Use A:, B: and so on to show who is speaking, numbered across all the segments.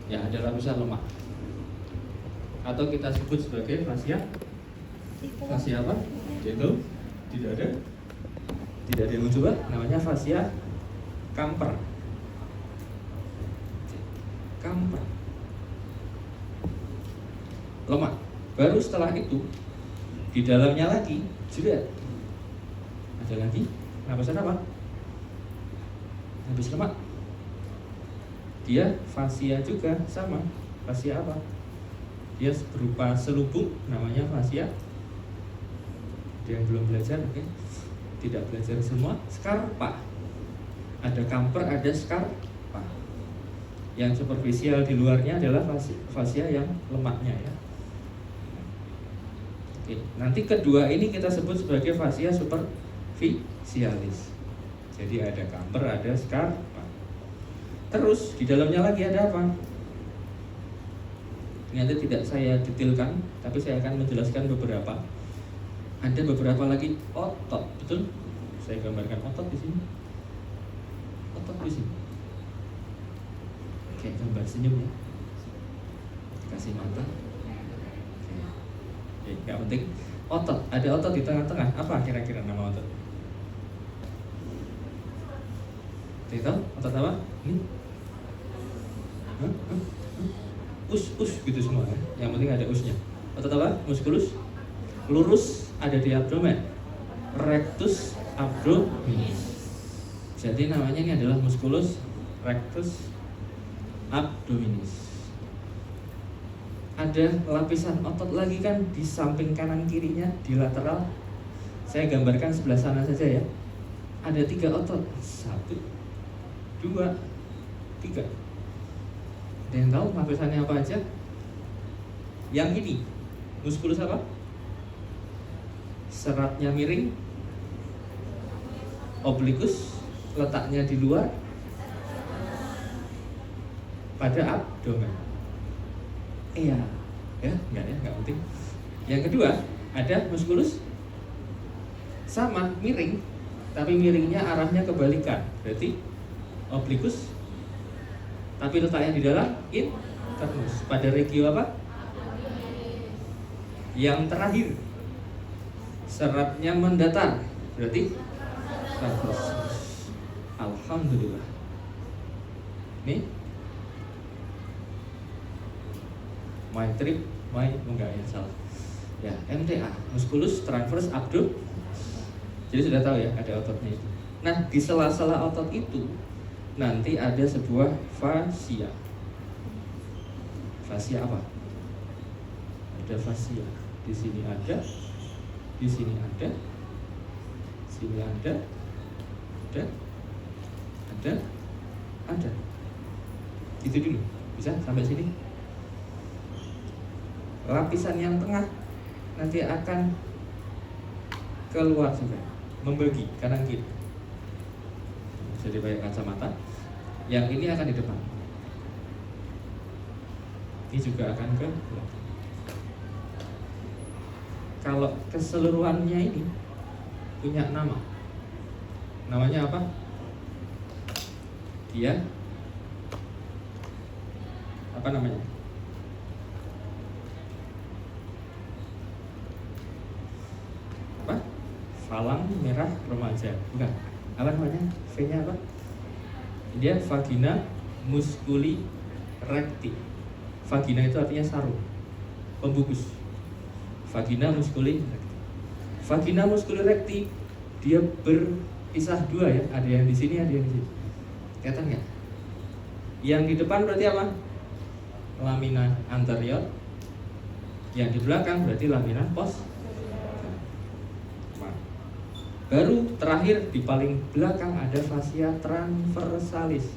A: Ya, ada lapisan lemak. Atau kita sebut sebagai fascia. Fascia apa? Gentle. Tidak ada. Tidak ada yang mencoba. Namanya fascia Camper. Camper. Lemak. Baru setelah itu di dalamnya lagi juga ada lagi lapisan apa? Lapis lemak. Dia fascia juga sama. Fascia apa? Dia berupa selubung, namanya fascia. Ada yang belum belajar, oke? Tidak belajar semua. Scarpa. Ada camper, ada scarpa. Yang superficial di luarnya adalah fascia yang lemaknya ya. Oke, nanti kedua ini kita sebut sebagai fascia superficialis. Jadi ada camper, ada scarpa. Terus di dalamnya lagi ada apa? Ternyata tidak saya detailkan, tapi saya akan menjelaskan beberapa. Ada beberapa lagi otot, betul? Saya gambarkan otot di sini. Otot di sini. Kayak gambar senyum ya. Kasih mata. Oke, nggak penting. Otot, ada otot di tengah-tengah. Apa kira-kira nama otot? Tahu? Otot apa? Ini? Us gitu semua ya. Yang penting ada usnya. Otot apa? Musculus lurus ada di abdomen. Rectus abdominis. Jadi namanya ini adalah musculus rectus abdominis. Ada lapisan otot lagi kan di samping kanan kirinya di lateral. Saya gambarkan sebelah sana saja ya. Ada 3 otot. 1, 2, 3. Ada yang tahu lapisannya apa aja? Yang ini muskulus apa? Seratnya miring, oblikus, letaknya di luar pada abdomen. Iya, ya, enggak penting. Yang kedua ada muskulus sama miring, tapi miringnya arahnya kebalikan. Berarti oblikus, tapi letaknya di dalam internus pada regio apa? Yang terakhir seratnya mendatar, berarti transversus. Alhamdulillah. Nih, my trip, enggak ya salah. Ya, MTA, musculus transversus abdominis. Jadi sudah tahu ya ada ototnya itu. Nah, di sela-sela otot itu nanti ada sebuah fascia. Fascia apa? Ada fascia. Di sini ada, di sini ada, sini ada, ada. Itu dulu. Bisa sampai sini? Lapisan yang tengah nanti akan keluar juga, membagi kanan kiri. Jadi pakai kacamata. Yang ini akan di depan. Ini juga akan ke belakang. Kalau keseluruhannya ini punya nama. Namanya apa? Dia apa namanya? Apa? Falang merah remaja. Bukan. Apa namanya? V-nya apa? Dia vagina musculi recti. Vagina itu artinya sarung, pembungkus. Vagina musculi recti. Vagina musculi recti dia berpisah 2 ya. Ada yang di sini, ada yang di sini. Kelihatan nggak? Yang di depan berarti apa? Lamina anterior. Yang di belakang berarti lamina posterior. Baru terakhir di paling belakang ada fascia transversalis.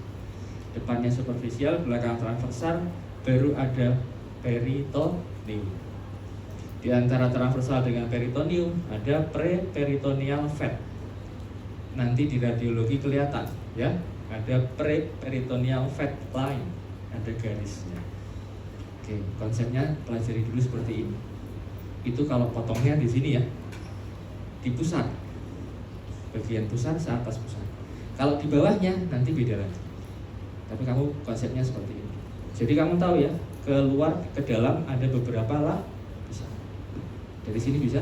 A: Depannya superficial, belakang transversal, baru ada peritoneum. Di antara transversal dengan peritoneum ada preperitoneal fat. Nanti di radiologi kelihatan ya, ada preperitoneal fat line, ada garisnya. Oke, konsepnya pelajari dulu seperti ini. Itu kalau potongnya di sini ya, di pusat. Bagian pusar, seatas pusar. Kalau di bawahnya nanti beda lagi. Tapi kamu konsepnya seperti ini. Jadi kamu tahu ya, keluar ke dalam ada beberapa lapisan. Dari sini bisa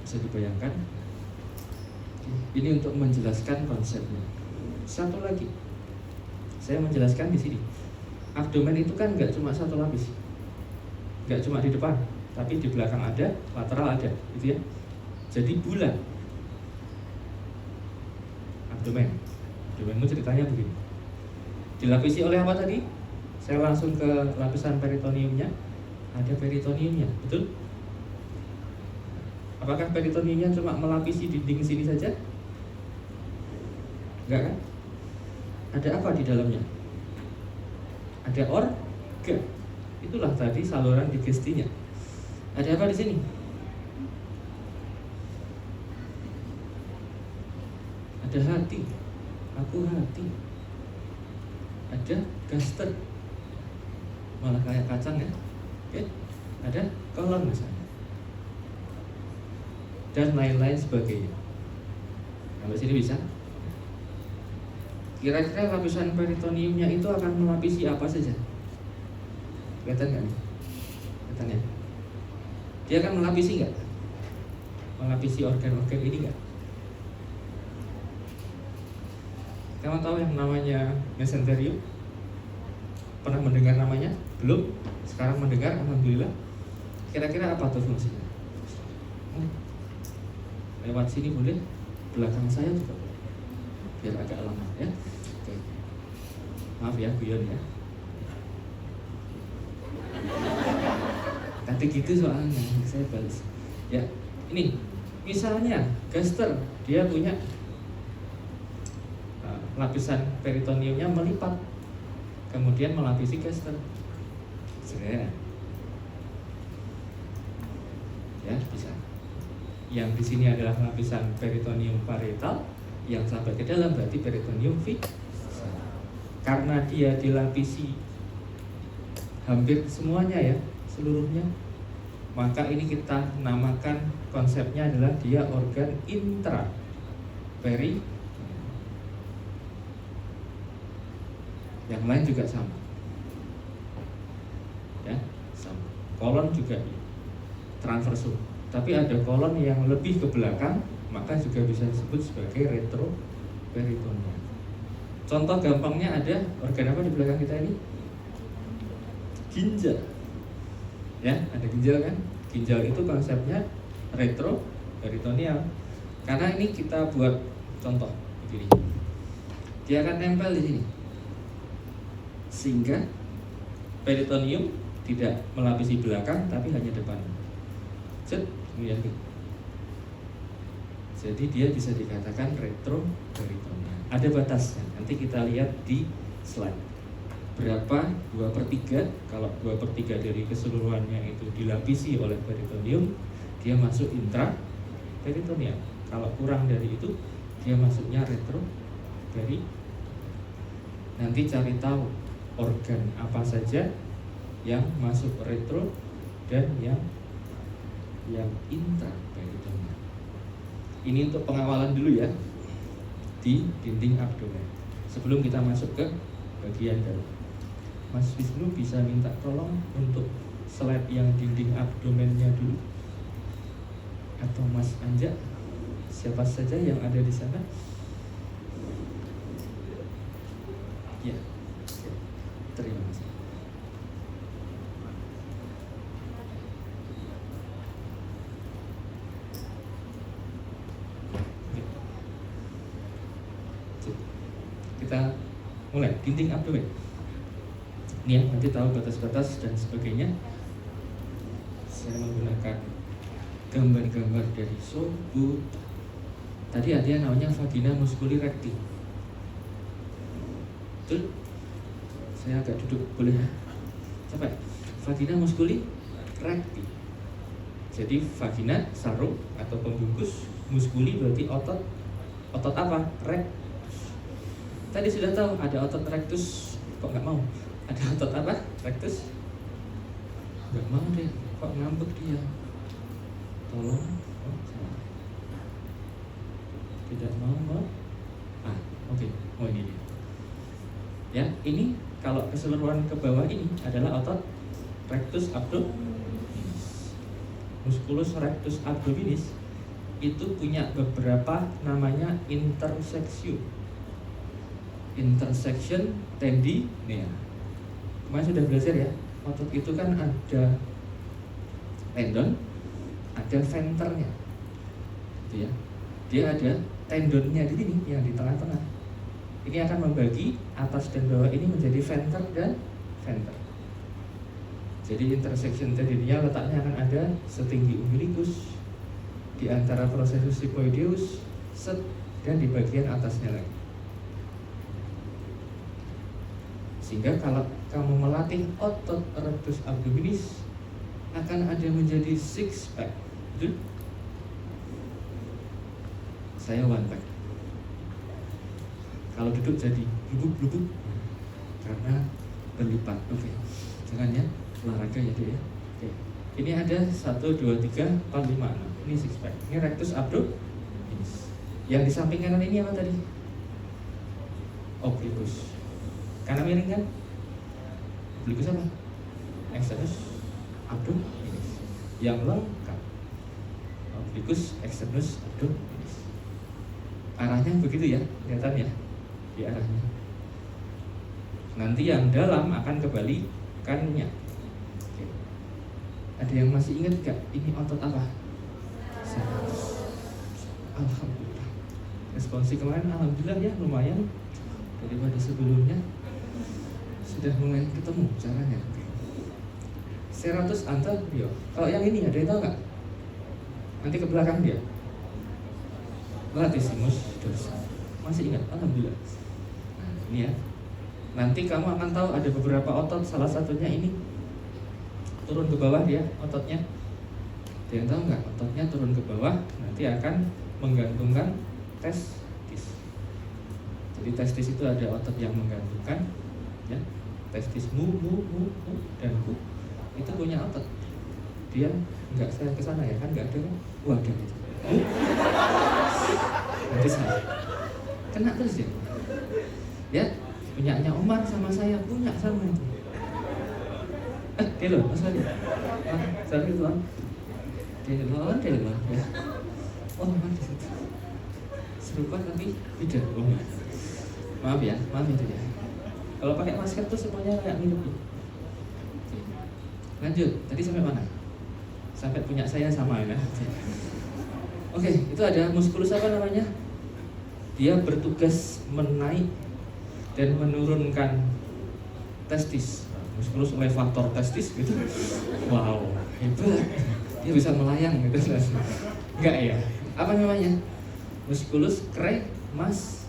A: dibayangkan. Ini untuk menjelaskan konsepnya. Satu lagi, saya menjelaskan di sini. Abdomen itu kan nggak cuma satu lapis, nggak cuma di depan, tapi di belakang ada, lateral ada, gitu ya. Jadi bulat. Abdomenmu ceritanya begini. Dilapisi oleh apa tadi? Saya langsung ke lapisan peritoneumnya. Ada peritoneumnya, betul? Apakah peritoneumnya cuma melapisi dinding sini saja? Enggak kan? Ada apa di dalamnya? Ada organ. Itulah tadi saluran digestinya. Ada apa di sini? Ada hati. Aku hati. Ada gaster. Malah kayak kacang ya. Oke. Ada kolon misalnya. Dan lain-lain sebagainya. Sampai sini bisa? Kira-kira lapisan peritoneumnya itu akan melapisi apa saja? Kelihatan nggak nih? Kelihatan ya? Dia akan melapisi nggak? Melapisi organ-organ ini nggak? Kamu tahu yang namanya mesenterium? Pernah mendengar namanya? Belum? Sekarang mendengar, alhamdulillah. Kira-kira apa tuh fungsinya? Lewat sini boleh, belakang saya juga boleh, biar agak lama ya. Oke. Maaf ya guyon ya. Tadi gitu soalnya saya balas. Ya, ini misalnya gaster, dia punya lapisan peritoneumnya melipat, kemudian melapisi gaster. Segera. Ya, bisa. Yang di sini adalah lapisan peritoneum parietal, yang sampai ke dalam berarti peritoneum visceral. Karena dia dilapisi hampir semuanya ya, seluruhnya, maka ini kita namakan konsepnya adalah dia organ intra peritoneum. Yang lain juga sama, ya, sama. Kolon juga transversum. Tapi ada kolon yang lebih ke belakang, maka juga bisa disebut sebagai retroperitoneum. Contoh gampangnya ada organ apa di belakang kita ini? Ginjal. Ya, ada ginjal kan? Ginjal itu konsepnya retroperitoneal. Karena ini kita buat contoh begini. Dia akan nempel di sini. Sehingga peritoneum tidak melapisi belakang tapi hanya depan. Jadi dia bisa dikatakan retroperitoneal. Ada batasnya. Nanti kita lihat di slide. Berapa 2/3? Kalau 2/3 dari keseluruhannya itu dilapisi oleh peritoneum, dia masuk intraperitoneal. Kalau kurang dari itu, dia masuknya retroperitoneal. Nanti cari tahu organ apa saja yang masuk retro dan yang intraperitoneal. Ini untuk pengawalan dulu ya di dinding abdomen. Sebelum kita masuk ke bagian dalam, Mas Wisnu bisa minta tolong untuk slide yang dinding abdomennya dulu, atau Mas Anja, siapa saja yang ada di sana. Ya, terima kasih. Kita mulai dinding abdomen. Ini ya, nanti tahu batas-batas dan sebagainya. Saya menggunakan gambar-gambar dari Sobut. Tadi ada yang namanya vagina musculi recti. Betul? Saya agak duduk, boleh? Coba. Vagina musculi recti. Jadi vagina sarung atau pembungkus, musculi berarti otot. Otot apa? Tadi sudah tahu ada otot rectus, kok nggak mau? Ada otot apa? Rectus? Nggak mau deh, kok ngambek dia? Tolong, tidak mau. Oke. Oh ini dia. Ya, ini kalau keseluruhan ke bawah ini adalah otot rectus abdominis. Musculus rectus abdominis itu punya beberapa namanya intersection tendinea. Kemarin sudah belajar ya, otot itu kan ada tendon, ada venternya, gitu ya. Dia ada tendonnya di sini yang di tengah-tengah. Ini akan membagi atas dan bawah ini menjadi venter dan venter. Jadi intersection tendinea letaknya akan ada setinggi umbilicus, di antara processus sigmoideus, dan di bagian atasnya lagi. Sehingga kalau kamu melatih otot rectus abdominis akan ada menjadi six pack. Betul? Saya one pack. Kalau duduk jadi blubuk karena berlipat. Oke. Jangan ya, olahraga ya dia. Oke. Ini ada 1, 2, 3, 4, 5, 6. Ini six pack. Ini rectus abdominis. Yang di samping kanan ini apa tadi? Obliquus. Karena miring kan? Obliquus apa? Externus abdominis. Yang lengkap. Obliquus externus abdominis. Arahnya begitu ya, kelihatan ya? Di arahnya. Nanti yang dalam akan kebalikannya. Oke. Ada yang masih ingat gak? Ini otot apa? Alhamdulillah. Responsi kemarin alhamdulillah ya, lumayan daripada sebelumnya. Sudah mulai ketemu caranya. Serratus anterior. Kalau yang ini ada yang tahu nggak? Nanti ke belakang dia. Latissimus dorsal. Masih ingat? Alhamdulillah. Nah, ini ya. Nanti kamu akan tahu ada beberapa otot. Salah satunya ini turun ke bawah dia ototnya. Ada yang tahu nggak? Ototnya turun ke bawah. Nanti akan menggantungkan testis. Jadi testis itu ada otot yang menggantungkan, ya. Testis mu dan ku itu punya otot. Dia nggak saya ke sana ya kan, nggak ada kan? Wah ada itu. Nanti saya kena terus ya. Ya, punyanya Omar sama saya punya sama itu. Dia loh, sorry. Sorry tuan. Dia loh ya. Oh di situ. Serupa tapi beda. Oh, maaf ya itu ya. Kalau pakai masker tuh semuanya kayak mirip. Lanjut, tadi sampai mana? Sampai punya saya sama ya. Oke, itu ada musculus apa namanya? Dia bertugas menaik dan menurunkan testis. Musculus levator testis gitu. Wow, hebat. Dia bisa melayang gitu. Enggak ya? Apa namanya? Musculus cremaster.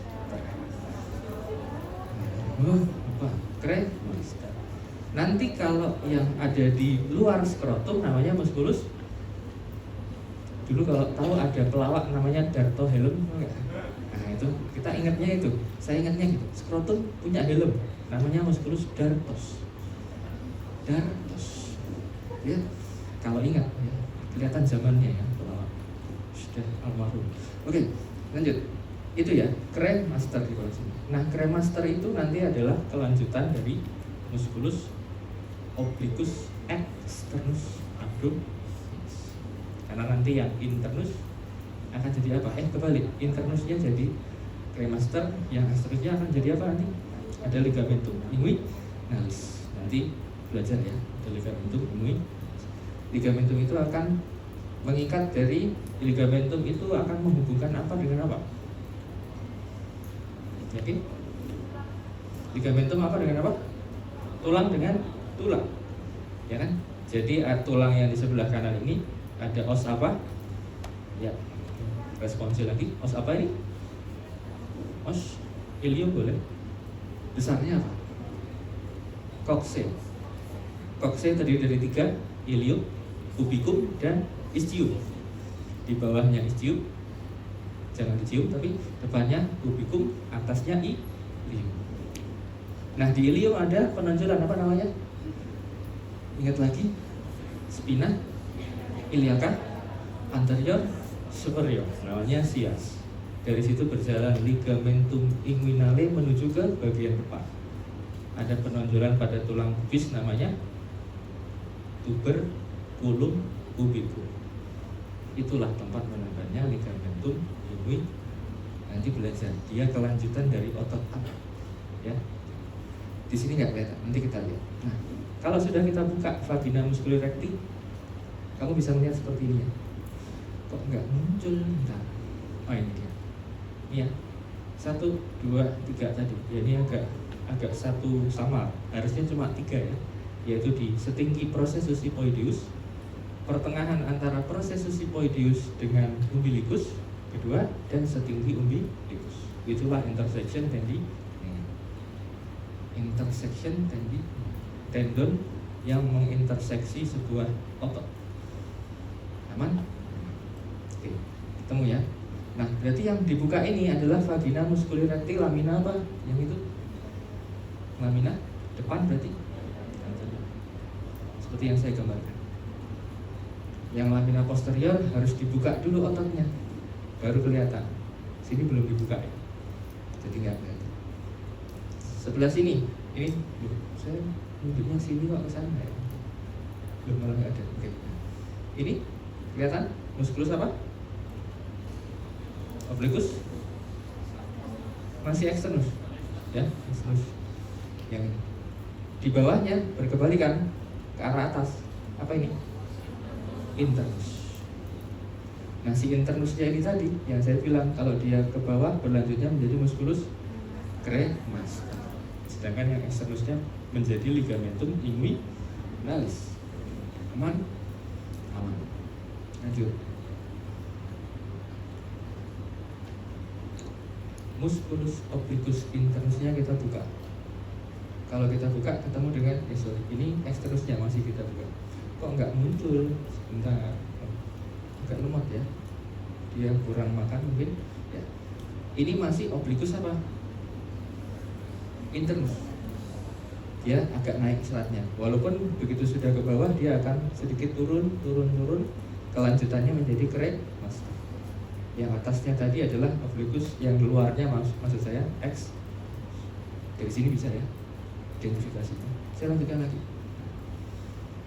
A: Apa? Cremaster. Nanti kalau yang ada di luar skrotum namanya musculus. Dulu kalau tahu ada pelawak namanya Darto helm, enggak? Nah itu kita ingatnya itu. Saya ingatnya gitu. Skrotum punya helm, namanya musculus dartos. Dartos. Ya, kalau ingat ya, kelihatan zamannya ya pelawak. Sudah almarhum. Oke, lanjut. Itu ya, cremaster di bawah sini. Nah, cremaster itu nanti adalah kelanjutan dari musculus obliquus externus abdominis. Karena nanti yang internus akan jadi apa? Kebalik, internusnya jadi cremaster, yang externusnya akan jadi apa nanti? Ada ligamentum inguinalis. Nanti belajar ya, ada ligamentum inguinalis. Ligamentum itu akan mengikat dari ligamentum itu akan menghubungkan apa dengan apa? Yakin? Ligamentum apa dengan apa? Tulang dengan tulang, ya kan? Jadi tulang yang di sebelah kanan ini ada os apa? Ya, responsi lagi. Os apa ini? Os ilium boleh. Besarnya apa? Coxae. Coxae terdiri dari 3, ilium, pubicum, dan ischium. Di bawahnya ischium, jangan dicium, tapi depannya pubicum, atasnya ilium. Nah di ilium ada penonjolan apa namanya? Ingat lagi, spina iliaca anterior superior, namanya sias. Dari situ berjalan ligamentum inguinale menuju ke bagian depan. ada penonjolan pada tulang pubis namanya tuberculum pubicum. Itulah tempat menempelnya ligamentum linguae. Nanti belajar dia kelanjutan dari otot apa, ya. Di sini nggak kelihatan, nanti kita lihat. Nah, kalau sudah kita buka vagina musculi recti, kamu bisa melihat seperti ini ya. Kok nggak muncul? Bentar. Oh ini dia. Ini ya. 1, 2, 3 tadi. Ya, ini agak satu sama. Harusnya cuma 3 ya. Yaitu di setinggi processus hypoideus, pertengahan antara processus hypoideus dengan umbilicus kedua, dan setinggi umbilicus. Itulah intersection tendon yang menginterseksi sebuah otot. Aman? Oke, ketemu ya. Nah, berarti yang dibuka ini adalah vagina musculi recti lamina apa? Yang itu? Lamina depan berarti? Seperti yang saya gambarkan. Yang lamina posterior harus dibuka dulu ototnya, baru kelihatan. Sini belum dibuka ya, jadi nggak kelihatan. Sebelah sini, ini saya nunjuknya sini kok ke sana ya, belum, malah nggak ada. Oke, ini kelihatan muskulus apa? Obliquus, masih externus, ya, externus. Yang di bawahnya berkebalikan ke arah atas, apa ini? Internus. Nah, si internusnya ini tadi yang saya bilang, kalau dia ke bawah berlanjutnya menjadi musculus cremaster. Sedangkan yang externusnya menjadi ligamentum inguinalis. Aman? Aman. Lanjut. Musculus obliquus internusnya kita buka. Kalau kita buka ketemu dengan ini externusnya masih kita buka. Kok nggak muncul? Sebentar, agak lemot ya. Dia kurang makan mungkin. Ya. Ini masih obliquus apa? Internus. Dia agak naik selatnya. Walaupun begitu sudah ke bawah dia akan sedikit turun. Kelanjutannya menjadi cremaster. Yang atasnya tadi adalah obliquus, yang luarnya maksud saya X. Dari sini bisa ya identifikasinya. Saya lanjutkan lagi.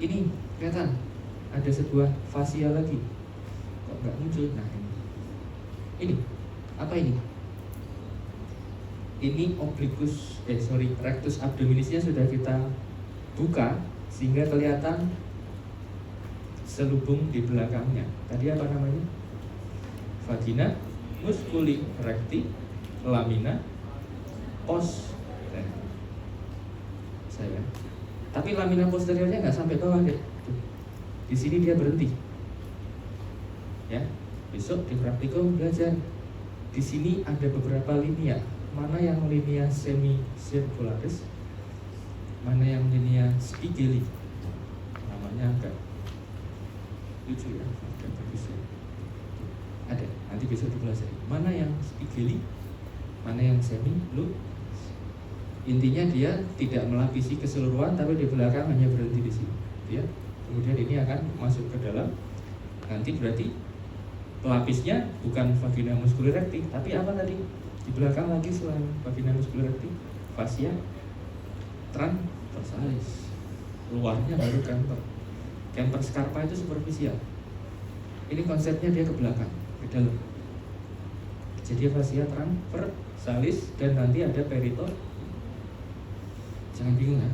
A: Ini kelihatan ada sebuah fasia lagi. Kok nggak muncul? Nah ini apa ini? Ini obliquus, rectus abdominisnya sudah kita buka sehingga kelihatan selubung di belakangnya. Tadi apa namanya? Vagina musculi recti lamina posterior. Saya. Tapi lamina posteriornya nggak sampai bawah deh. Di sini dia berhenti. Ya, besok di praktikum belajar. Di sini ada beberapa linea. Mana yang linea semicircularis, mana yang linea spigeli. Namanya agak lucu ya, agak bagus ya. Ada, nanti besok dipelajari. Mana yang spigeli, mana yang semi lu. Intinya dia tidak melapisi keseluruhan, tapi di belakang hanya berhenti di sini, ya. Kemudian ini akan masuk ke dalam. Nanti berarti pelapisnya bukan vagina musculi recti, tapi apa tadi? Di belakang lagi selain vagina musculi recti, fascia transversalis. Luarnya baru camper. Camper scarpa itu superficial. Ini konsepnya dia ke belakang, ke dalam. Jadi fascia transversalis dan nanti ada periton. Jangan bingung ya.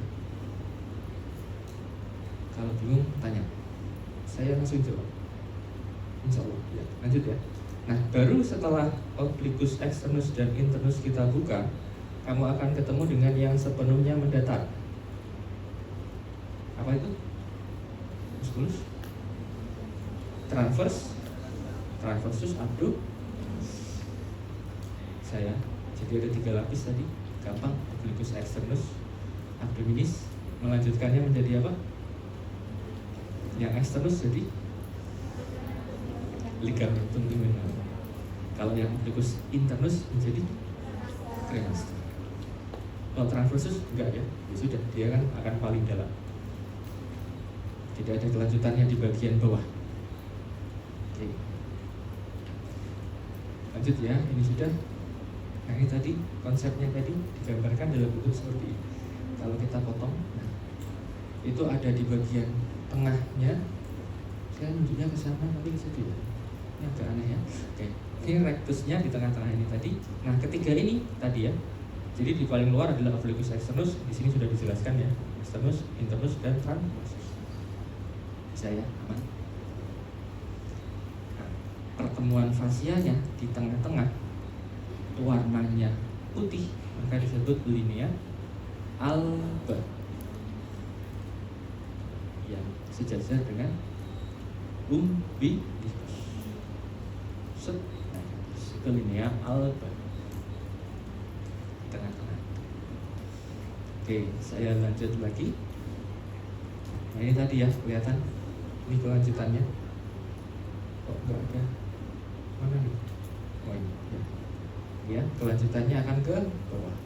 A: Kalau bingung tanya. Saya langsung jawab. Insya Allah. Ya, lanjut ya. Nah, baru setelah obliquus externus dan internus kita buka, kamu akan ketemu dengan yang sepenuhnya mendatar. Apa itu? Musculus transversus abdo. Saya. Jadi ada 3 lapis tadi. Gampang. Obliquus externus, abdominis, melanjutkannya menjadi apa? Yang externus jadi ligamentum linguae. Kalau yang obliquus internus menjadi cremaster. Kalau transversus enggak ya, sudah dia kan akan paling dalam. Tidak ada kelanjutannya di bagian bawah. Oke. Lanjut ya, ini sudah. Nah ini tadi konsepnya tadi digambarkan dalam bentuk seperti ini. kalau kita potong, nah, itu ada di bagian tengahnya. Saya nunjuknya ke sana tapi ke situ ya. Ini agak aneh ya. Oke, ini rectusnya di tengah-tengah ini tadi. Nah, ketiga ini tadi ya. Jadi di paling luar adalah obliquus externus. Di sini sudah dijelaskan ya, externus, internus, dan transversus. Bisa ya, aman. Nah, pertemuan fasianya di tengah-tengah, warnanya putih, maka disebut linea alba yang sejajar dengan umbilicus. Nah, itu linea alba tengah-tengah. Oke, saya lanjut lagi. Nah, ini tadi ya, kelihatan ini kelanjutannya. Kok enggak ada? Mana nih? Oh ini ya. Ya, kelanjutannya akan ke bawah.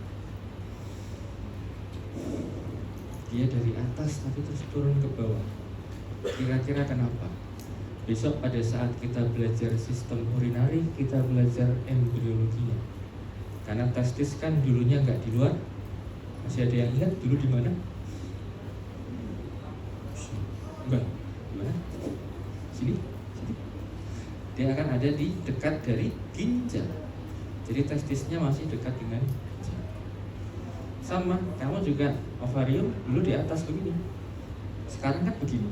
A: Dia dari atas tapi terus turun ke bawah. Kira-kira kenapa? Besok pada saat kita belajar sistem urinari, kita belajar embriologinya. Karena testis kan dulunya nggak di luar. Masih ada yang ingat dulu di mana? Enggak. Di mana? Sini. Dia akan ada di dekat dari ginjal. Jadi testisnya masih dekat dengan ginjal. Sama, kamu juga ovarium dulu di atas begini. Sekarang kan begini,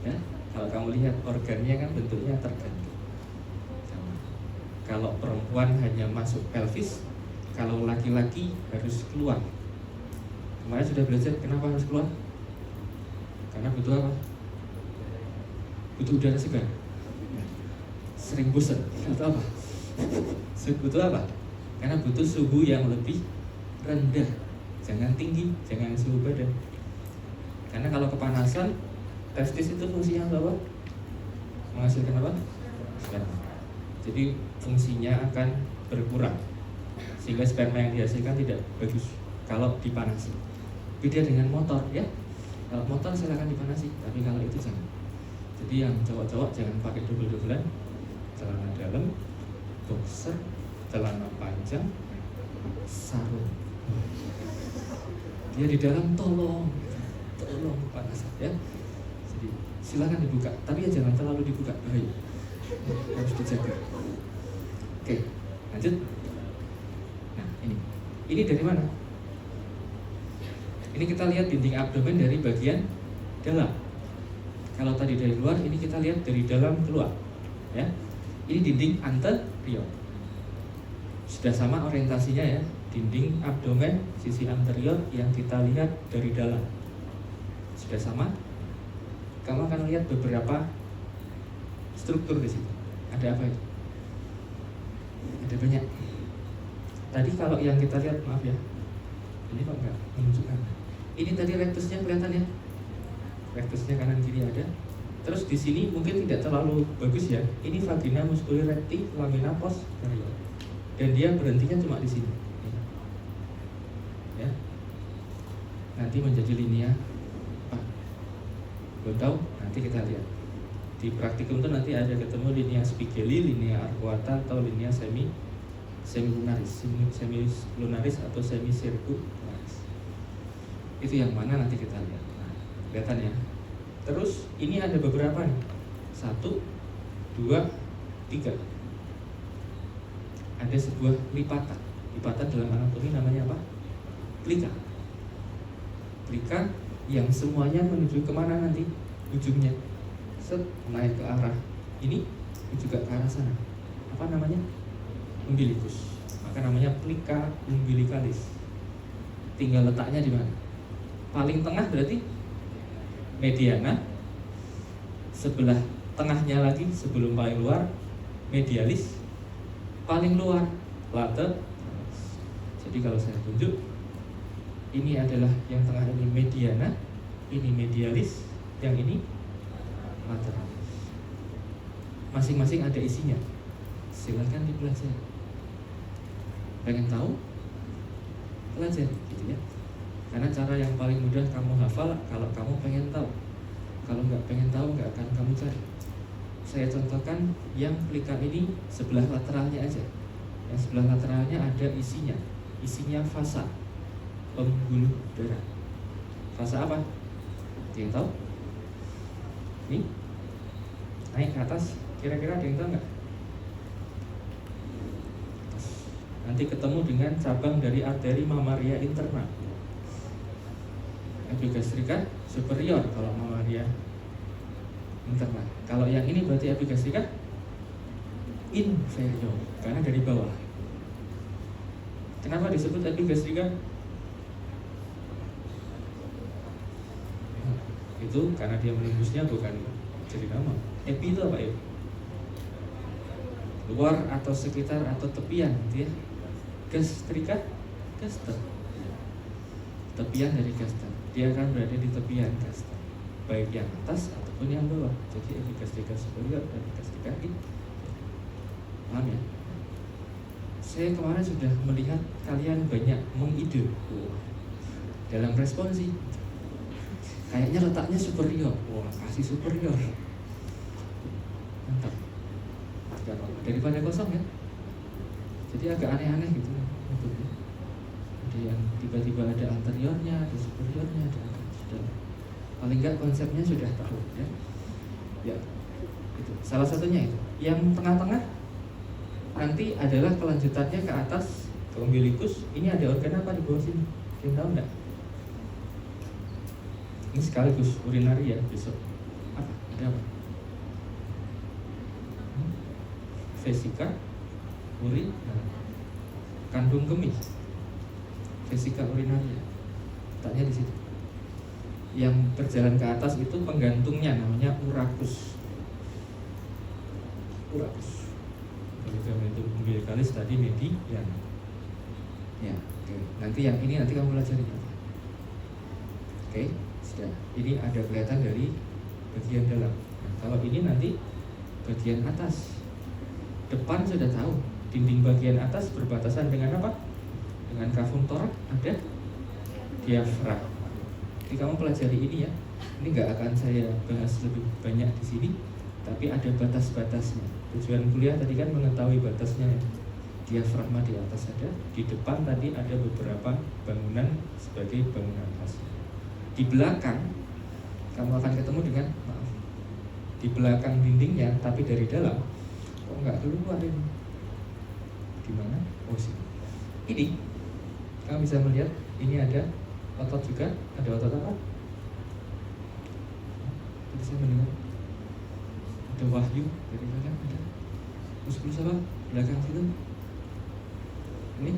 A: ya. Kalau kamu lihat organnya kan bentuknya tergantung. Sama. Kalau perempuan hanya masuk pelvis, kalau laki-laki harus keluar. Kemarin sudah belajar kenapa harus keluar? Karena butuh apa? Butuh udara segar. Sering bosan atau apa? Butuh apa? Karena butuh suhu yang lebih rendah. Jangan tinggi, jangan suhu badan. Karena kalau kepanasan, testis itu fungsinya apa? Menghasilkan apa? Sperma. Jadi fungsinya akan berkurang, sehingga sperma yang dihasilkan tidak bagus kalau dipanasi. Beda dengan motor ya. Kalau motor silakan dipanasi, tapi kalau itu jangan. Jadi yang cowok-cowok jangan pakai double-doublean, celana dalam, boxer, celana panjang, sarung. Dia di dalam tolong panas ya. Jadi silakan dibuka, tapi ya jangan terlalu dibuka, bahaya. Harus dijaga. Oke, lanjut. Nah, ini dari mana? Ini kita lihat dinding abdomen dari bagian dalam. Kalau tadi dari luar, ini kita lihat dari dalam keluar. Ya, ini dinding anterior. Sudah sama orientasinya ya, dinding abdomen sisi anterior yang kita lihat dari dalam. Sudah sama. Kamu akan lihat beberapa struktur di situ. Ada apa itu? Ada banyak. Tadi kalau yang kita lihat, maaf ya, ini kok enggak menunjukkan. Ini tadi rectusnya kelihatan ya. Rectusnya kanan kiri ada. Terus di sini mungkin tidak terlalu bagus ya. Ini vagina musculi recti lamina posterior. Dan dia berhentinya cuma di sini. Ya. Nanti menjadi linea apa? Belum tahu, nanti kita lihat. Di praktikum itu nanti ada ketemu linea spigeli, linea arcuata atau linea semilunaris atau semicircularis. Itu yang mana nanti kita lihat. Nah, kelihatan ya. Terus ini ada beberapa nih. 1, 2, 3. Ada sebuah lipatan. Lipatan dalam anatomi namanya apa? Plika. Plika yang semuanya menuju kemana nanti? Ujungnya naik ke arah ini, juga ke arah sana. Apa namanya? Umbilicus. Maka namanya plika umbilicalis. Tinggal letaknya di mana? Paling tengah berarti mediana. Sebelah tengahnya lagi sebelum paling luar medialis. Paling luar lateralis. Jadi kalau saya tunjuk, ini adalah yang tengah ini mediana, ini medialis, yang ini lateralis. Masing-masing ada isinya. Silakan dipelajari. Pengen tahu? Pelajari, gitu ya. Karena cara yang paling mudah kamu hafal kalau kamu pengen tahu. Kalau nggak pengen tahu, nggak akan kamu cari. Saya contohkan yang plika ini sebelah lateralnya aja. Yang sebelah lateralnya ada isinya. Isinya fasa, pembuluh darah. Fase apa? Ada yang tahu? Ini naik ke atas, kira-kira ada yang tahu nggak? Nanti ketemu dengan cabang dari arteri mamaria interna. Epigastrika superior kalau mamaria interna. Kalau yang ini berarti epigastrika inferior, karena dari bawah. Kenapa disebut epigastrika? Itu karena dia menembusnya bukan jadi nama. Epi itu apa ya? Luar atau sekitar atau tepian gitu ya. Gastrika, gaster. Tepian dari gaster. Dia akan berada di tepian gaster, baik yang atas ataupun yang bawah. Jadi epigastrika superior dan epigastrika inferior. Paham ya? Saya kemarin sudah melihat kalian banyak mengide dalam responsi. Kayaknya letaknya superior. Wah, kasih superior. Mantap. Daripada kosong ya. Jadi agak aneh-aneh gitu. Ada yang tiba-tiba ada anteriornya, ada superiornya, ada sudah. Paling enggak konsepnya sudah tahu ya. Ya. Itu. Salah satunya itu. Yang tengah-tengah nanti adalah kelanjutannya ke atas ke umbilikus. Ini ada organ apa di bawah sini? Kalian tahu enggak? Ini sekaligus urinari ya besok. Apa? Ada apa? Vesika, urin, kandung kemih. Vesika urinaria. Letaknya di situ. Yang berjalan ke atas itu penggantungnya namanya urakus. Urakus. Itu umbilikalis tadi median. Ya, oke. Nanti yang ini nanti kamu pelajari. Oke. Sudah, ini ada kelihatan dari bagian dalam. Nah, kalau ini nanti bagian atas. Depan sudah tahu, dinding bagian atas berbatasan dengan apa? Dengan kafum torak ada diafragma. Jadi kamu pelajari ini ya. Ini nggak akan saya bahas lebih banyak di sini, tapi ada batas-batasnya. Tujuan kuliah tadi kan mengetahui batasnya ya. Diafragma di atas ada, di depan tadi ada beberapa bangunan sebagai bangunan khas. Di belakang kamu akan ketemu dengan di belakang dindingnya, tapi dari dalam kok nggak keluar ini? Di mana? Oh sini. Ini kamu bisa melihat ini ada otot juga, ada otot apa? Bisa mendengar? Ada wahyu dari belakang ada. Muskulus apa? Belakang situ. Ini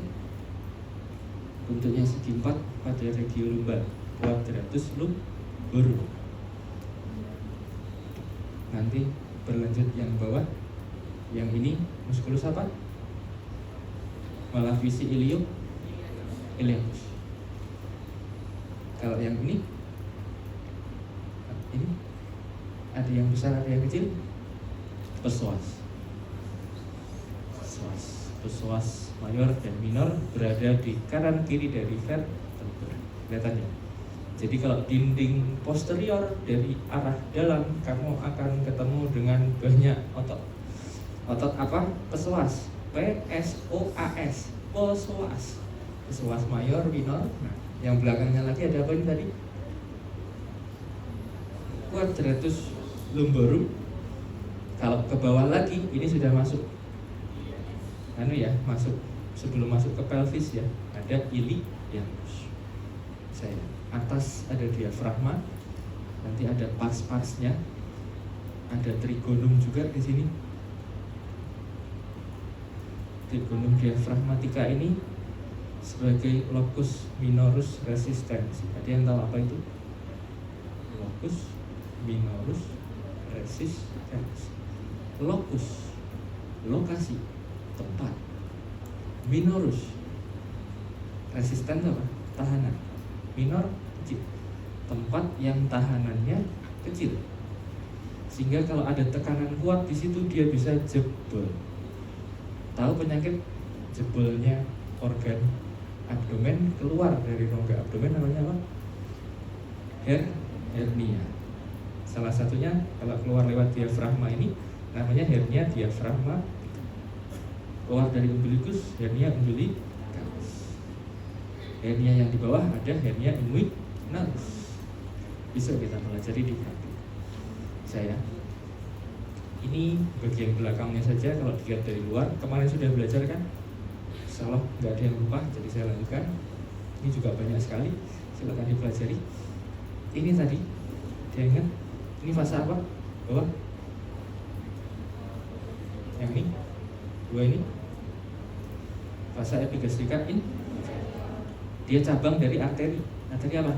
A: bentuknya segi 4 pada regio lumbar. Quadratus lumborum. Nanti berlanjut yang bawah. Yang ini muskulus apa? Malavisi ilium iliacus. Kalau yang ini ada yang besar, ada yang kecil. Psoas. Psoas mayor dan minor berada di kanan kiri dari vertebra. Kelihatannya. Jadi kalau dinding posterior dari arah dalam kamu akan ketemu dengan banyak otot. Otot apa? Psoas. PSOAS. Psoas. Psoas mayor, minor. Nah, yang belakangnya lagi ada apa ini tadi? Quadratus lumborum. Kalau ke bawah lagi ini sudah masuk. Masuk sebelum masuk ke pelvis ya. Ada iliacus. Saya atas ada diafragma, nanti ada pars-parsnya, ada trigonum juga di sini. Trigonum diafragmatika ini sebagai locus minorus resistens. Ada yang tahu apa itu? Locus minorus resistens. Locus, lokasi, tempat. Minorus, resisten apa? Tahanan. Minor, kecil. Tempat yang tahanannya kecil. Sehingga kalau ada tekanan kuat di situ dia bisa jebol. Tahu penyakit jebolnya organ abdomen keluar dari rongga abdomen namanya apa? Hernia. Salah satunya kalau keluar lewat diafragma ini namanya hernia diafragma. Keluar dari umbilikus, hernia umbilikalis. Hernia yang di bawah ada hernia inguinalis. Besok kita pelajari di praktik. Saya ini bagian belakangnya saja. Kalau dilihat dari luar, kemarin sudah belajar kan? Insyaallah nggak ada yang lupa, jadi saya lanjutkan. Ini juga banyak sekali, silakan dipelajari. Ini tadi, dia ingat? Ini fase apa? Bawah? Yang ini? Dua ini? Fase epigastrika ini? Dia cabang dari arteri. Arteri apa?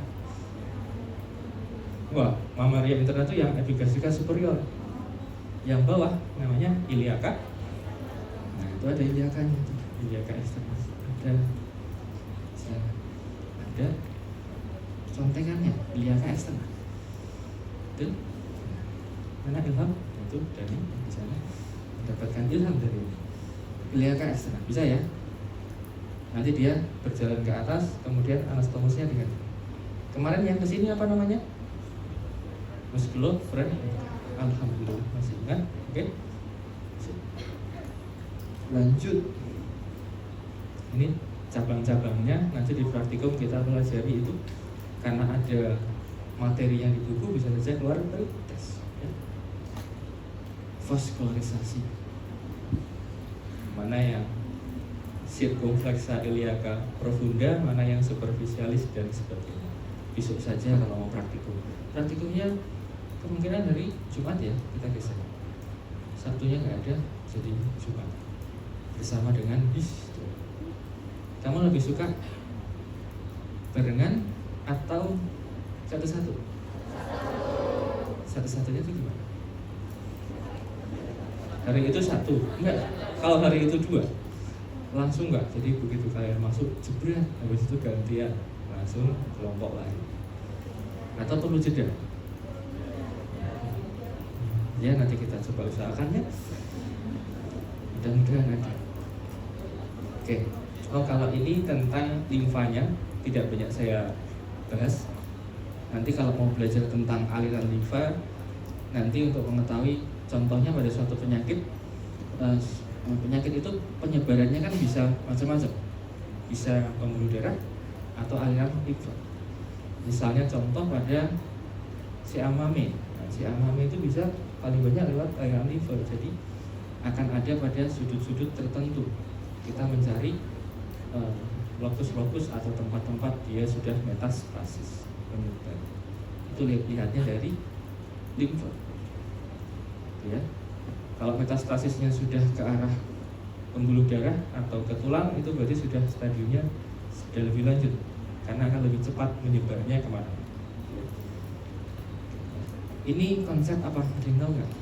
A: Wah, mamalia interna itu yang epigastrika superior. Yang bawah namanya iliaka. Nah, itu ada iliakanya, iliaka eksterna. Ada contengannya, iliaka eksterna. Itu mana ilham? Itu dari di sana mendapatkan ilham dari iliaka eksterna. Bisa ya? Nanti dia berjalan ke atas, kemudian anastomusnya dengan kemarin yang kesini apa namanya? Musculofren. Alhamdulillah masih ingat. Oke. Lanjut. Ini cabang-cabangnya nanti di praktikum kita pelajari itu, karena ada materi yang di buku bisa saja keluar dari tes ya. Vaskularisasi, mana yang circumflexa iliaca profunda, mana yang superficialis dan sebagainya. Besok saja kalau mau praktikum. Praktikumnya kemungkinan hari Jumat ya, kita geser. Sabtunya nggak ada, jadi Jumat bersama dengan histro. Kamu lebih suka barengan atau satu-satu? Satu-satunya itu gimana? Hari itu satu, enggak. Kalau hari itu dua, langsung enggak. Jadi begitu kalian masuk jebret, habis itu gantian langsung kelompok lain. Atau perlu jeda? Ya nanti kita coba usahakan ya. Mudah-mudahan nanti. Oke. Oh kalau ini tentang limfanya tidak banyak saya bahas. Nanti kalau mau belajar tentang aliran limfa, nanti untuk mengetahui contohnya pada suatu penyakit, penyakit itu penyebarannya kan bisa macam-macam, bisa pembuluh darah atau aliran limfa. Misalnya contoh pada si amame. Nah, si amame itu bisa paling banyak lewat aliran limfa. Jadi akan ada pada sudut-sudut tertentu. Kita mencari lokus-lokus atau tempat-tempat dia sudah metastasis menyebar. Itu lihatnya dari limfa. Ya. Kalau metastasisnya sudah ke arah pembuluh darah atau ke tulang, itu berarti sudah stadiumnya sudah lebih lanjut, karena akan lebih cepat menyebarnya kemana. Ini konsep apa? Ada yang tahu nggak?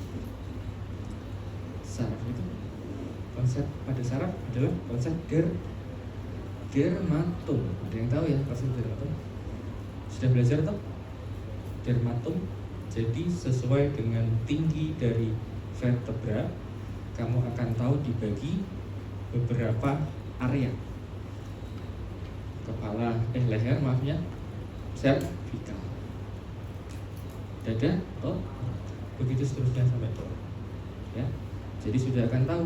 A: Saraf itu konsep pada saraf adalah konsep dermatom. Ada yang tahu ya konsep dermatom? Sudah belajar toh? Dermatom. Jadi sesuai dengan tinggi dari vertebra, kamu akan tahu dibagi beberapa area. Kepala, leher maafnya, cervical, dada, oh, begitu seterusnya sampai bawah. Ya, jadi sudah akan tahu.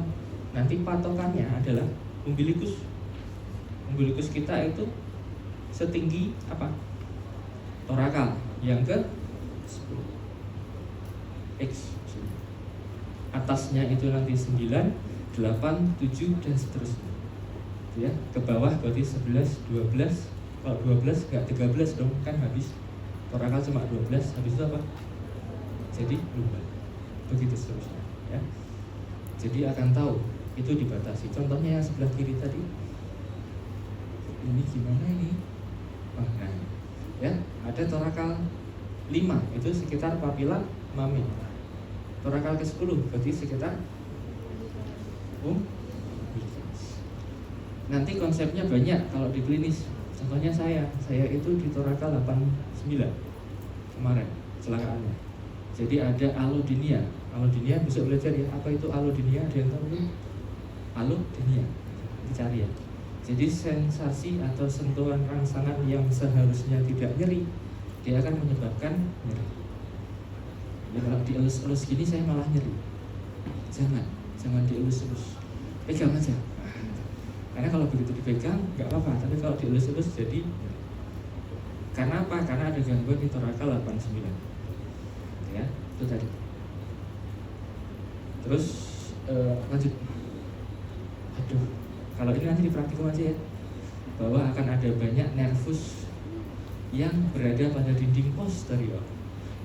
A: Nanti patokannya adalah umbilikus. Umbilikus kita itu setinggi apa? Torakal yang ke 10 X. Atasnya itu nanti 9, 8, 7 dan seterusnya. Ya, ke bawah berarti 11, 12. Kalau 12 enggak 13 dong, kan habis. Torakal cuma 12, habis itu apa? Jadi lupa. Begitu seterusnya, ya. Jadi akan tahu itu dibatasi. Contohnya yang sebelah kiri tadi. Ini gimana ini? Oh, nah, ya, ada torakal 5 itu sekitar papila mami. Torakal ke-10 berarti sekitar nanti konsepnya banyak kalau di klinis. Contohnya saya itu di torakal 89 kemarin kecelakaannya. Jadi ada allodynia. Allodynia bisa belajar ya, apa itu allodynia? Ada yang tahu belum? Allodynia, dicari ya. Jadi sensasi atau sentuhan rangsangan yang seharusnya tidak nyeri, dia akan menyebabkan nyeri. Ya, kalau dielus-elus gini saya malah nyeri. Jangan dielus-elus, pegang aja. Karena kalau begitu dipegang nggak apa-apa, tapi kalau dielus-elus jadi nyeri. Karena apa? Karena ada gangguan di torakal 89. Ya, itu tadi. Terus lanjut. Aduh, kalau ini nanti di praktikum aja ya. Bahwa akan ada banyak nervus yang berada pada dinding posterior.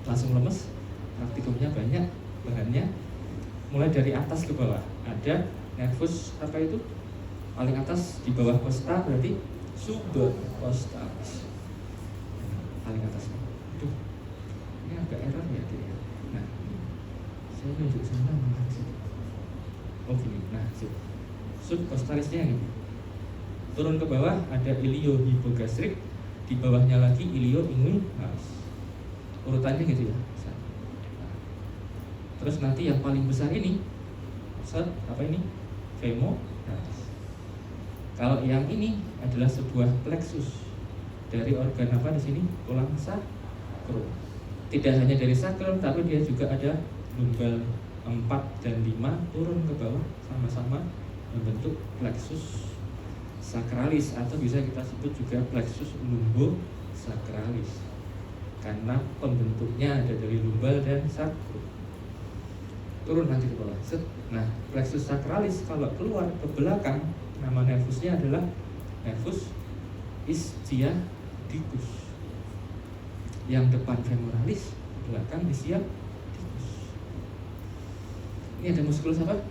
A: Langsung lemes, praktikumnya banyak bahannya. Mulai dari atas ke bawah. Ada nervus apa itu? Paling atas di bawah costa berarti subcostalis. Paling atasnya. Aduh, ini agak error ya dia. Nah, saya nunjuk sana mana sih? Oh gini, nah subcostalisnya ini. Turun ke bawah ada iliohipogastrik, di bawahnya lagi ilioinguinals. Urutannya gitu ya. Nah, terus nanti yang paling besar ini, apa ini? Femoralis. Kalau yang ini adalah sebuah plexus dari organ apa di sini? Tulang sakrum. Tidak hanya dari sakrum, tapi dia juga ada lumbal 4 dan 5 turun ke bawah sama-sama membentuk plexus sacralis, atau bisa kita sebut juga plexus lumbosacralis karena pembentuknya ada dari lumbal dan sakrum. Turun nanti ke bawah. Nah, plexus sacralis kalau keluar ke belakang, nama nervusnya adalah nervus ischiadicus. Yang depan femoralis, belakang ischiadicus. Ini ada muskulus apa?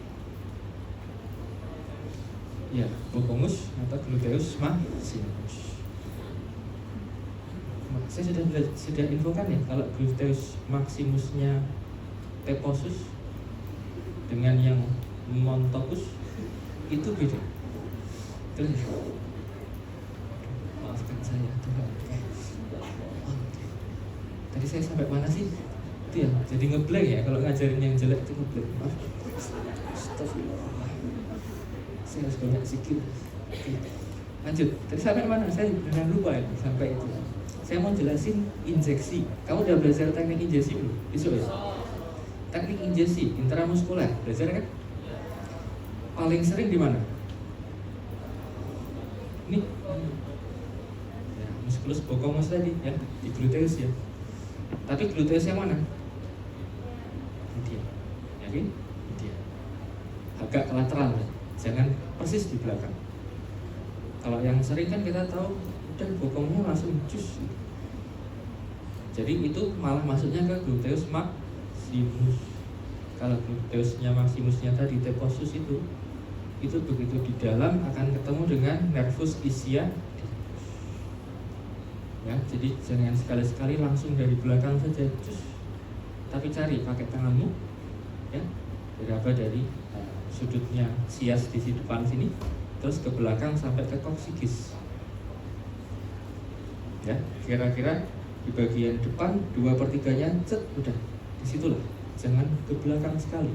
A: Ya, bokongus atau gluteus maximus. Saya sudah infokan ya, kalau gluteus maximusnya teposus dengan yang montopus itu beda. Terus, maafkan saya Tuhan. Tadi saya sampai mana sih? Itu ya, jadi ngeblank ya kalau ngajarin yang jelek itu ngeblank. Maaf. Astagfirullah. Saya harus banyak zikir. Oke. Lanjut. Tadi sampai mana? Saya benar lupa ya sampai itu. Saya mau jelasin injeksi. Kamu udah belajar teknik injeksi belum? Besok ya. Teknik injeksi intramuskuler, belajar kan? Paling sering di mana? Ini. Ya, musculus bokongus tadi ya, di gluteus ya. Tapi gluteus yang mana? Ini dia. Yakin? Ini dia. Agak ke lateral ya. Jangan persis di belakang. Kalau yang sering kan kita tahu udah bokongnya langsung jus. Jadi itu malah masuknya ke gluteus maximus. Kalau gluteusnya maximusnya tadi teposus itu begitu di dalam akan ketemu dengan nervus ischiadicus. Ya, jadi jangan sekali-sekali langsung dari belakang saja jus. Tapi cari pakai tanganmu ya. Berapa dari sudutnya sias di depan sini, terus ke belakang sampai ke koksikis. Ya, kira-kira di bagian depan 2/3-nya cet, udah disitulah. Jangan ke belakang sekali.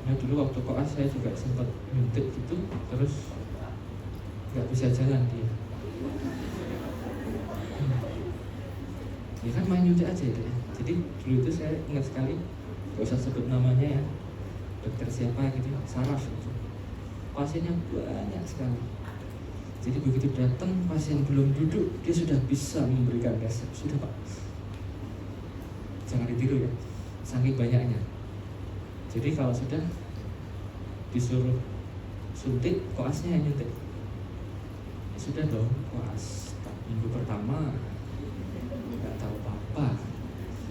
A: Nah dulu waktu koas saya juga sempat nyuntik gitu, terus nggak bisa jalan dia. Ya kan main nyuntik aja itu ya. Jadi dulu itu saya ingat sekali, gak usah sebut namanya ya, dokter siapa gitu, saraf gitu. Pasiennya banyak sekali. Jadi begitu datang pasien belum duduk, dia sudah bisa memberikan resep. Sudah Pak, jangan ditiru ya, saking banyaknya. Jadi kalau sudah disuruh suntik, koasnya yang nyuntik. Ya sudah dong, koas minggu pertama nggak tahu apa-apa.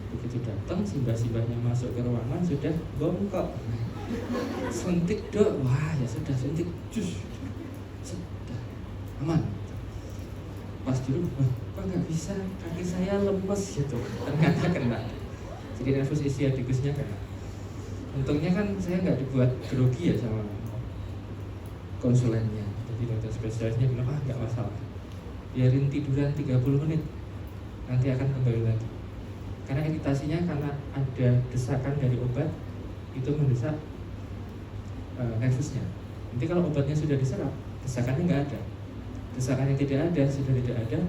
A: Begitu datang, simbah-simbahnya masuk ke ruangan sudah bongkok. Suntik dok, wah ya sudah suntik jus, sudah aman. Pas dulu, kok nggak bisa, kaki saya lemes gitu. Ternyata kena. Jadi nervus ischiadicusnya kena. Untungnya kan saya nggak dibuat grogi ya sama konsulennya. Jadi dokter spesialisnya bilang nggak masalah, biarin tiduran 30 menit, nanti akan kembali lagi. Karena iritasinya karena ada desakan dari obat itu mendesak nervusnya. Nanti kalau obatnya sudah diserap, desakannya nggak ada. Desakannya tidak ada, sudah tidak ada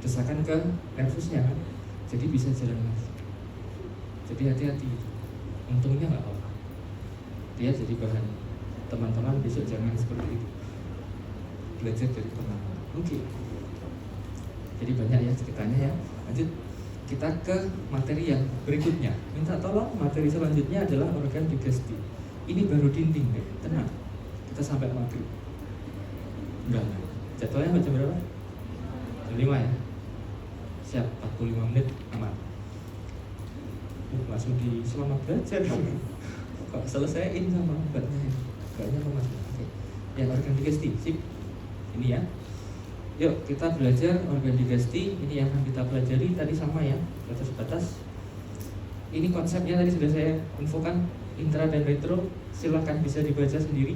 A: desakan ke nervusnya kan. Jadi bisa jalan lagi. Jadi hati-hati. Untungnya nggak apa-apa. Dia jadi bahan teman-teman besok jangan seperti itu. Belajar dari pengalaman. Oke. Jadi banyak ya ceritanya ya. Lanjut kita ke materi yang berikutnya. Minta tolong materi selanjutnya adalah organ digesti. Ini baru dinding deh, tenang. Kita sampai maghrib. Enggak. Jadwalnya jam berapa? Jam 5 ya. Siap, 45 menit aman. Langsung di selamat belajar. Kok selesaiin sama obatnya? Kayaknya lemas. Oke. Ya, organ digesti. Sip. Ini ya. Yuk kita belajar organ digesti. Ini yang akan kita pelajari tadi sama ya, batas-batas. Ini konsepnya tadi sudah saya infokan, intra dan retro. Silahkan bisa dibaca sendiri.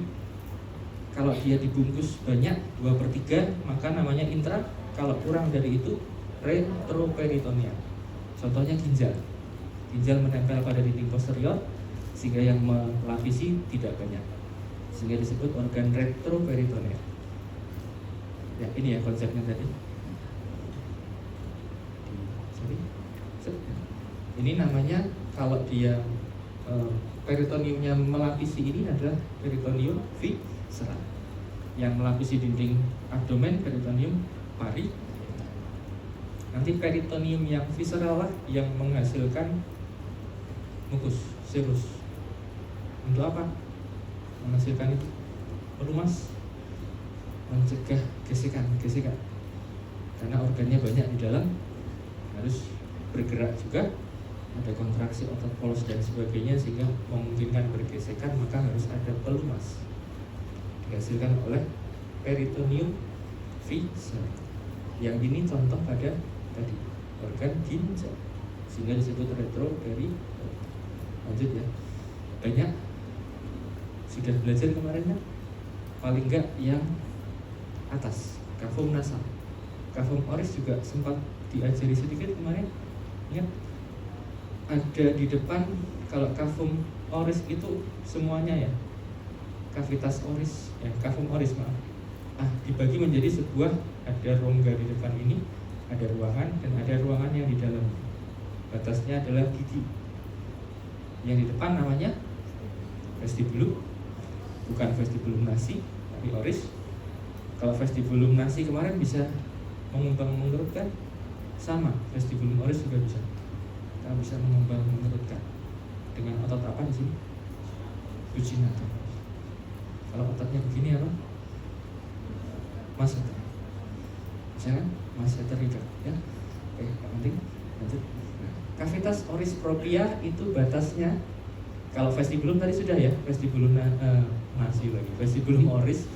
A: Kalau dia dibungkus banyak 2/3 maka namanya intra. Kalau kurang dari itu retroperitoneal. Contohnya ginjal. Ginjal menempel pada dinding posterior sehingga yang melapisi tidak banyak, sehingga disebut organ retroperitoneal. Ya, ini ya konsepnya tadi. Ini namanya kalau dia peritoneumnya melapisi, ini adalah peritoneum visceral. Yang melapisi dinding abdomen peritoneum pari. Nanti peritoneum yang visceral lah yang menghasilkan mukus, serus. Untuk apa? Menghasilkan itu pelumas, mencegah gesekan. Karena organnya banyak di dalam, harus bergerak juga, ada kontraksi otot polos dan sebagainya sehingga memungkinkan bergesekan, maka harus ada pelumas dihasilkan oleh peritoneum visceral. Yang ini contoh pada tadi organ ginjal sehingga disebut retroperitoneal. Lanjut ya, banyak sudah belajar kemarin kan? Paling enggak yang atas, kafum nasal, kafum oris juga sempat diajari sedikit kemarin. Ingat? Ada di depan, kalau kafum oris itu semuanya ya, kavitas oris, ya kafum oris maaf. Dibagi menjadi sebuah, ada rongga di depan ini, ada ruangan dan ada ruangan yang di dalam. Batasnya adalah gigi. Yang di depan namanya vestibulum, bukan vestibulum nasi, tapi oris. Kalau vestibulum nasi kemarin bisa mengembang mengerutkan, sama vestibulum oris juga bisa. Kita bisa mengembang mengerutkan dengan otot apa di sini? Ujinatum. Kalau ototnya begini apa? Masseter. Jangan masseter juga ya. Oke, yang penting lanjut. Kavitas oris propria itu batasnya, kalau vestibulum tadi sudah ya, vestibulum nasi lagi. Vestibulum oris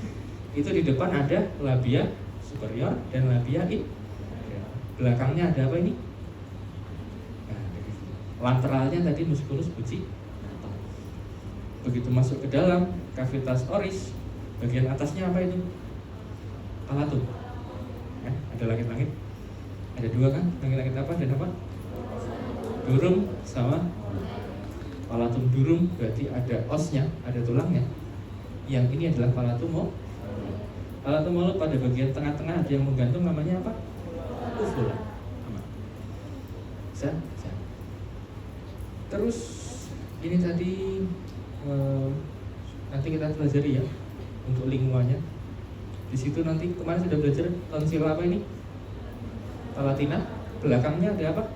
A: itu di depan ada labia superior dan labia inferior. Belakangnya ada apa ini? Lateralnya tadi musculus buccinator. Begitu masuk ke dalam kavitas oris, bagian atasnya apa itu? Palatum. Ya, ada langit-langit. Ada dua kan? Langit-langit apa dan apa? Durum sama palatum. Durum berarti ada osnya, ada tulangnya. Yang ini adalah palatum mulut. Palatum mulut pada bagian tengah-tengah ada yang menggantung, namanya apa? Uvula. Bisa? Terus ini tadi nanti kita pelajari ya untuk linguanya. Di situ nanti kemarin sudah belajar tonsil apa ini? Palatina. Belakangnya ada apa?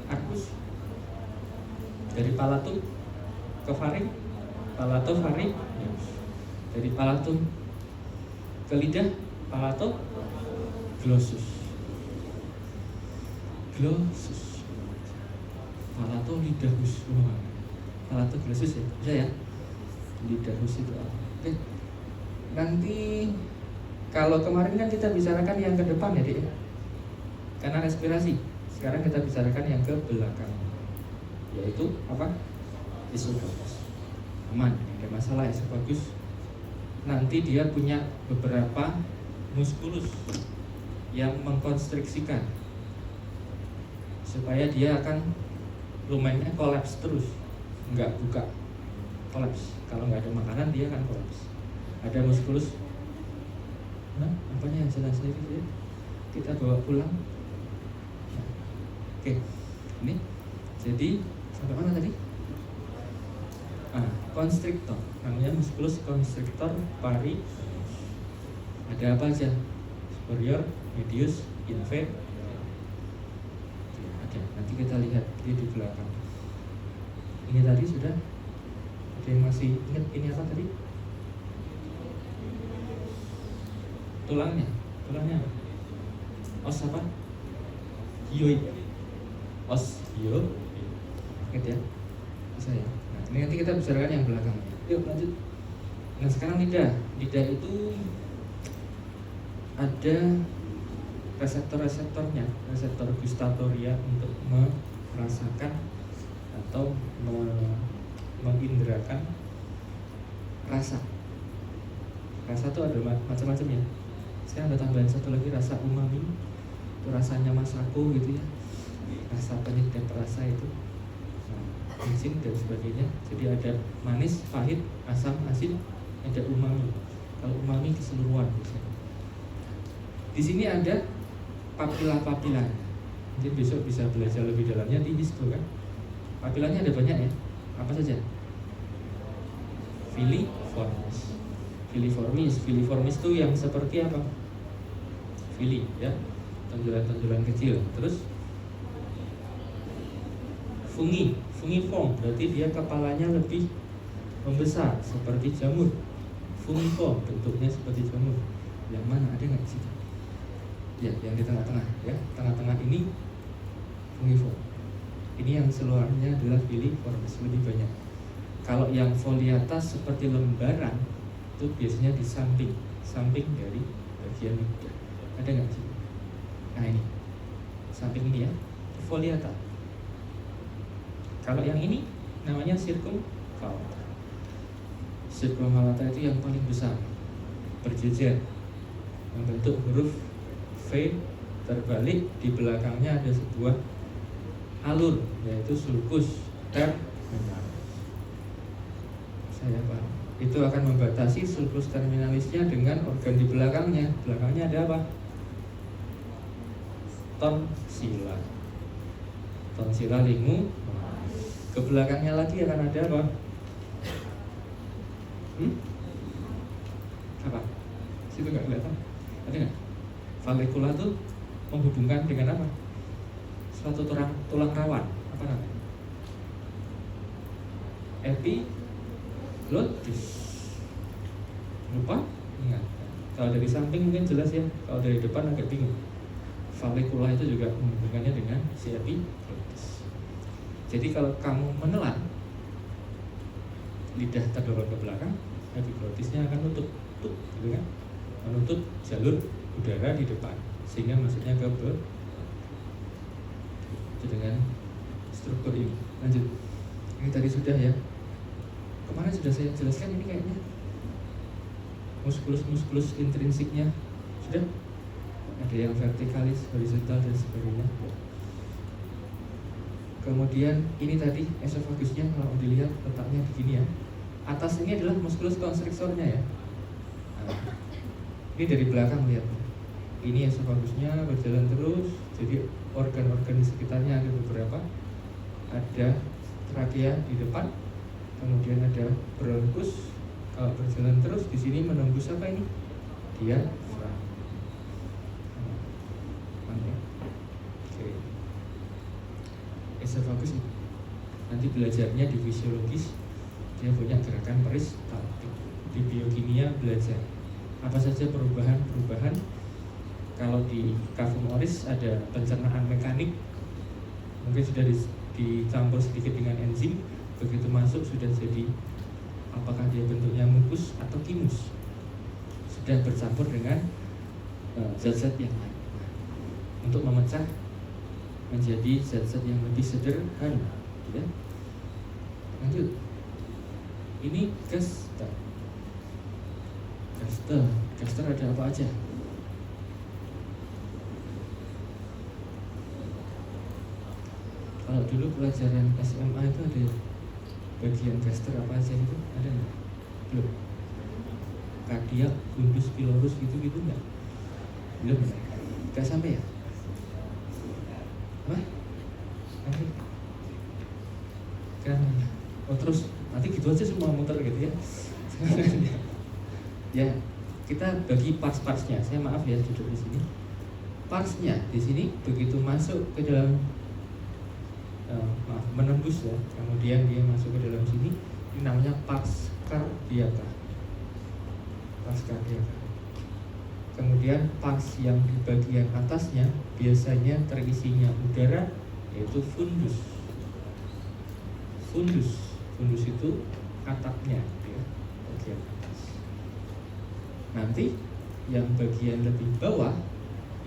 A: Arcus. Dari palatum ke faring, palatofaring. Dari palatum ke lidah, palatoglossus. Glossus. Palatolidahus. Palatoglossus ya, bisa ya? Lidahus itu apa? Oke. Nanti kalau kemarin kan kita bicarakan yang ke depan ya Dek, karena respirasi. Sekarang kita bicarakan yang ke belakang, yaitu apa? Esophagus. Aman, tidak ada masalah, esophagus. Nanti dia punya beberapa muskulus yang mengkonstriksikan supaya dia akan lumennya kolaps terus, nggak buka, kolaps. Kalau nggak ada makanan dia akan kolaps. Ada muskulus, apanya yang jelas ini kita bawa pulang. Oke, ini jadi sampai mana tadi? Konstriktor, namanya musculus constrictor pari. Ada apa aja? Superior, medius, inferior. Ada. Nanti kita lihat di belakang. Ini tadi sudah. Ada yang masih ingat ini apa tadi? Tulangnya apa? Os apa? Hyoid. Os hyoid. Ingat ya? Bisa ya? Nah, ini nanti kita bicarakan yang belakang. Yuk lanjut. Nah sekarang lidah itu ada reseptor-reseptornya, reseptor gustatoria untuk merasakan atau mengindrakan rasa. Rasa itu ada macam-macam ya. Sekarang ada tambahan satu lagi, rasa umami. Itu rasanya masako gitu ya. Rasa penyedap rasa itu. Ginseng dan sebagainya. Jadi ada manis, pahit, asam, asin, ada umami. Kalau umami keseluruhan biasanya. Di sini ada papila-papila. Jadi besok bisa belajar lebih dalamnya di histo kan. Papilanya ada banyak ya. Apa saja? Filiformis itu yang seperti apa? Fili ya, tonjolan-tonjolan kecil. Terus fungiform, berarti dia kepalanya lebih membesar seperti jamur. Fungiform, bentuknya seperti jamur. Yang mana ada nggak di situ? Ya, yang di tengah-tengah ya. Tengah-tengah ini fungiform. Ini yang seluruhnya adalah filiformis, lebih banyak. Kalau yang foliatas seperti lembaran itu biasanya di samping dari bagian ini. Ada nggak sih? Nah ini samping ini ya, foliata. Kalau yang ini namanya circumvallata. Circumvallata itu yang paling besar, berjejer, membentuk huruf V terbalik. Di belakangnya ada sebuah alur, yaitu sulcus terminalis. Saya paham. Itu akan membatasi sulcus terminalisnya dengan organ di belakangnya. Belakangnya ada apa? Tonsila. Tonsila lingu. Ke belakangnya lagi akan ada apa? Apa? Situ nggak kelihatan? Ada nggak? Valicula itu menghubungkan dengan apa? Suatu tulang rawan. Apa namanya? Epiglottis. Lupa? Ingat. Kalau dari samping mungkin jelas ya. Kalau dari depan agak bingung. Valicula itu juga menghubungkannya dengan si epiglottis. Jadi kalau kamu menelan, lidah terdorong ke belakang, epiglottisnya akan nutup, gitu kan? Menutup jalur udara di depan, sehingga masuknya ke itu dengan struktur ini. Lanjut. Ini tadi sudah ya. Kemarin sudah saya jelaskan ini kayaknya. Muskulus intrinsiknya sudah. Ada yang vertikalis, horizontal dan sebagainya. Kemudian ini tadi esofagusnya kalau dilihat letaknya begini ya. Atas ini adalah muskulus constrictornya ya. Nah, ini dari belakang lihat. Ini esofagusnya berjalan terus. Jadi organ-organ di sekitarnya ada beberapa. Ada trakea di depan. Kemudian ada bronkus. Kalau berjalan terus di sini menembus apa ini? Diafragma. Esofagus nanti belajarnya di fisiologis, dia punya gerakan peristaltik. Di biokimia belajar apa saja perubahan. Kalau di cavum oris ada pencernaan mekanik, mungkin sudah dicampur sedikit dengan enzim. Begitu masuk sudah jadi, apakah dia bentuknya mukus atau kimus, sudah bercampur dengan zat-zat yang lain untuk memecah menjadi zat-zat yang lebih sederhana, ya. Lanjut. Ini gaster. Gaster ada apa aja? Kalau dulu pelajaran SMA itu ada bagian gaster apa aja itu? Ada nggak? Belum. Kardiak, fundus, pilorus gitu nggak? Belum. Nggak sampai ya? Apa? Kan, terus nanti gitu aja semua muter gitu ya. Ya, kita bagi parts-partsnya. Saya maaf ya duduk di sini. parsnya di sini begitu masuk ke dalam menembus ya, kemudian dia masuk ke dalam sini, ini namanya pars cardiaca. Pars cardiaca. Kemudian pars yang di bagian atasnya biasanya terisinya udara, yaitu fundus. Fundus itu atapnya ya, bagian atas. Nanti yang bagian lebih bawah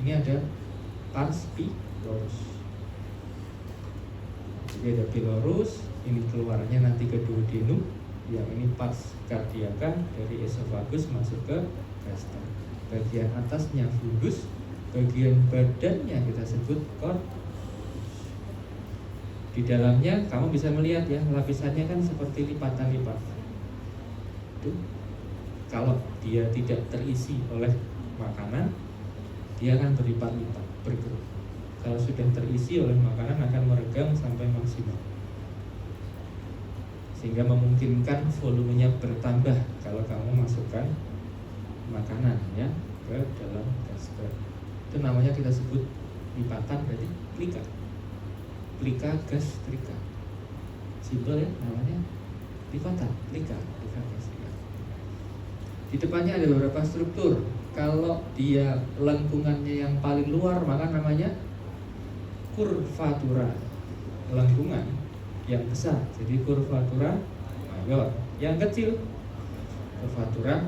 A: ini ada pars pilorus. Jadi ada pilorus, ini keluarnya nanti ke duodenum, yang ini pars cardiaca dari esofagus masuk ke gaster. Bagian atasnya fundus, bagian badannya kita sebut corpus. Di dalamnya kamu bisa melihat ya, lapisannya kan seperti lipatan-lipatan. Itu kalau dia tidak terisi oleh makanan, dia akan berlipat-lipat, bergerak. Kalau sudah terisi oleh makanan akan meregang sampai maksimal, sehingga memungkinkan volumenya bertambah kalau kamu masukkan makanan ya ke dalam gaster. Itu namanya kita sebut lipatan, berarti plika gastrika. Simpel ya namanya, lipatan, plika gastrika. Di depannya ada beberapa struktur. Kalau dia lengkungannya yang paling luar maka namanya curvatura, lengkungan yang besar, jadi curvatura mayor. Yang kecil curvatura.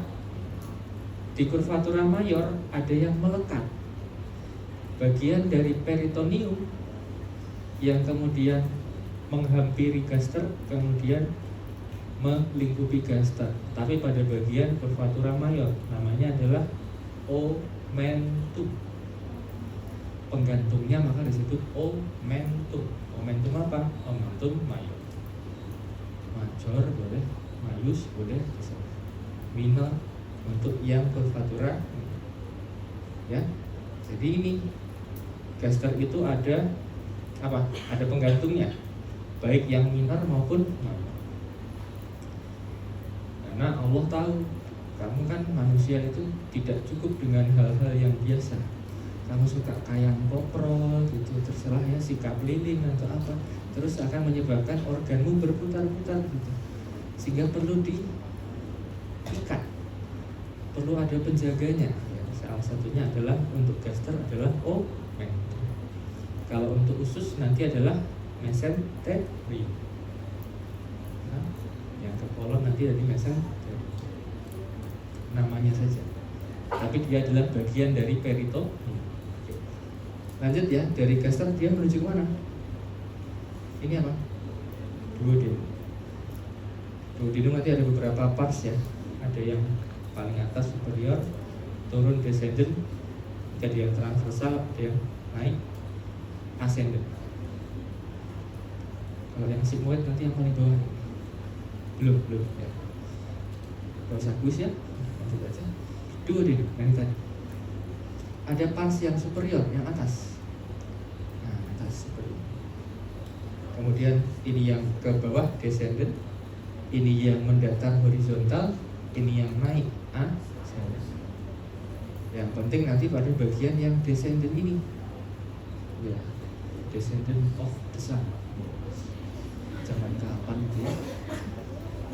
A: Di curvatura mayor ada yang melekat, bagian dari peritoneum yang kemudian menghampiri gaster, kemudian melingkupi gaster, tapi pada bagian curvatura mayor namanya adalah omentum. Penggantungnya maka disebut omentum. Omentum apa? Omentum mayor. Major boleh, maius boleh, minor untuk yang curvatura ya. Jadi ini gaster itu ada apa? Ada penggantungnya, baik yang minor maupun mayor. Karena Allah tahu kamu kan manusia itu tidak cukup dengan hal-hal yang biasa. Kamu suka kayang koprol gitu, terserah ya, sikap lilin atau apa, terus akan menyebabkan organmu berputar-putar gitu, sehingga perlu diikat, perlu ada penjaganya ya. Salah satunya adalah untuk gaster adalah omentum. Kalau untuk usus nanti adalah mesenterium. Nah, yang ke kolon nanti dari mesenterium, namanya saja, tapi dia adalah bagian dari peritoneum. Lanjut ya, dari gaster dia menuju ke mana? Ini apa? Duodenum. Duodenum nanti ada beberapa pars ya. Ada yang paling atas superior, turun descendant, ada yang transversal, ada yang naik ascendant. Kalau yang sigmoid nanti yang paling bawah. Belum ya. Gak usah kuis ya, lanjut aja. Duodenum, yang tadi. Ada pars yang superior, yang atas. Nah, atas superior. Kemudian ini yang ke bawah descendant, ini yang mendatar horizontal, ini yang naik ascendant. Yang penting nanti pada bagian yang descendant ini, ya, descendant of the sun. Zaman kapan itu ya?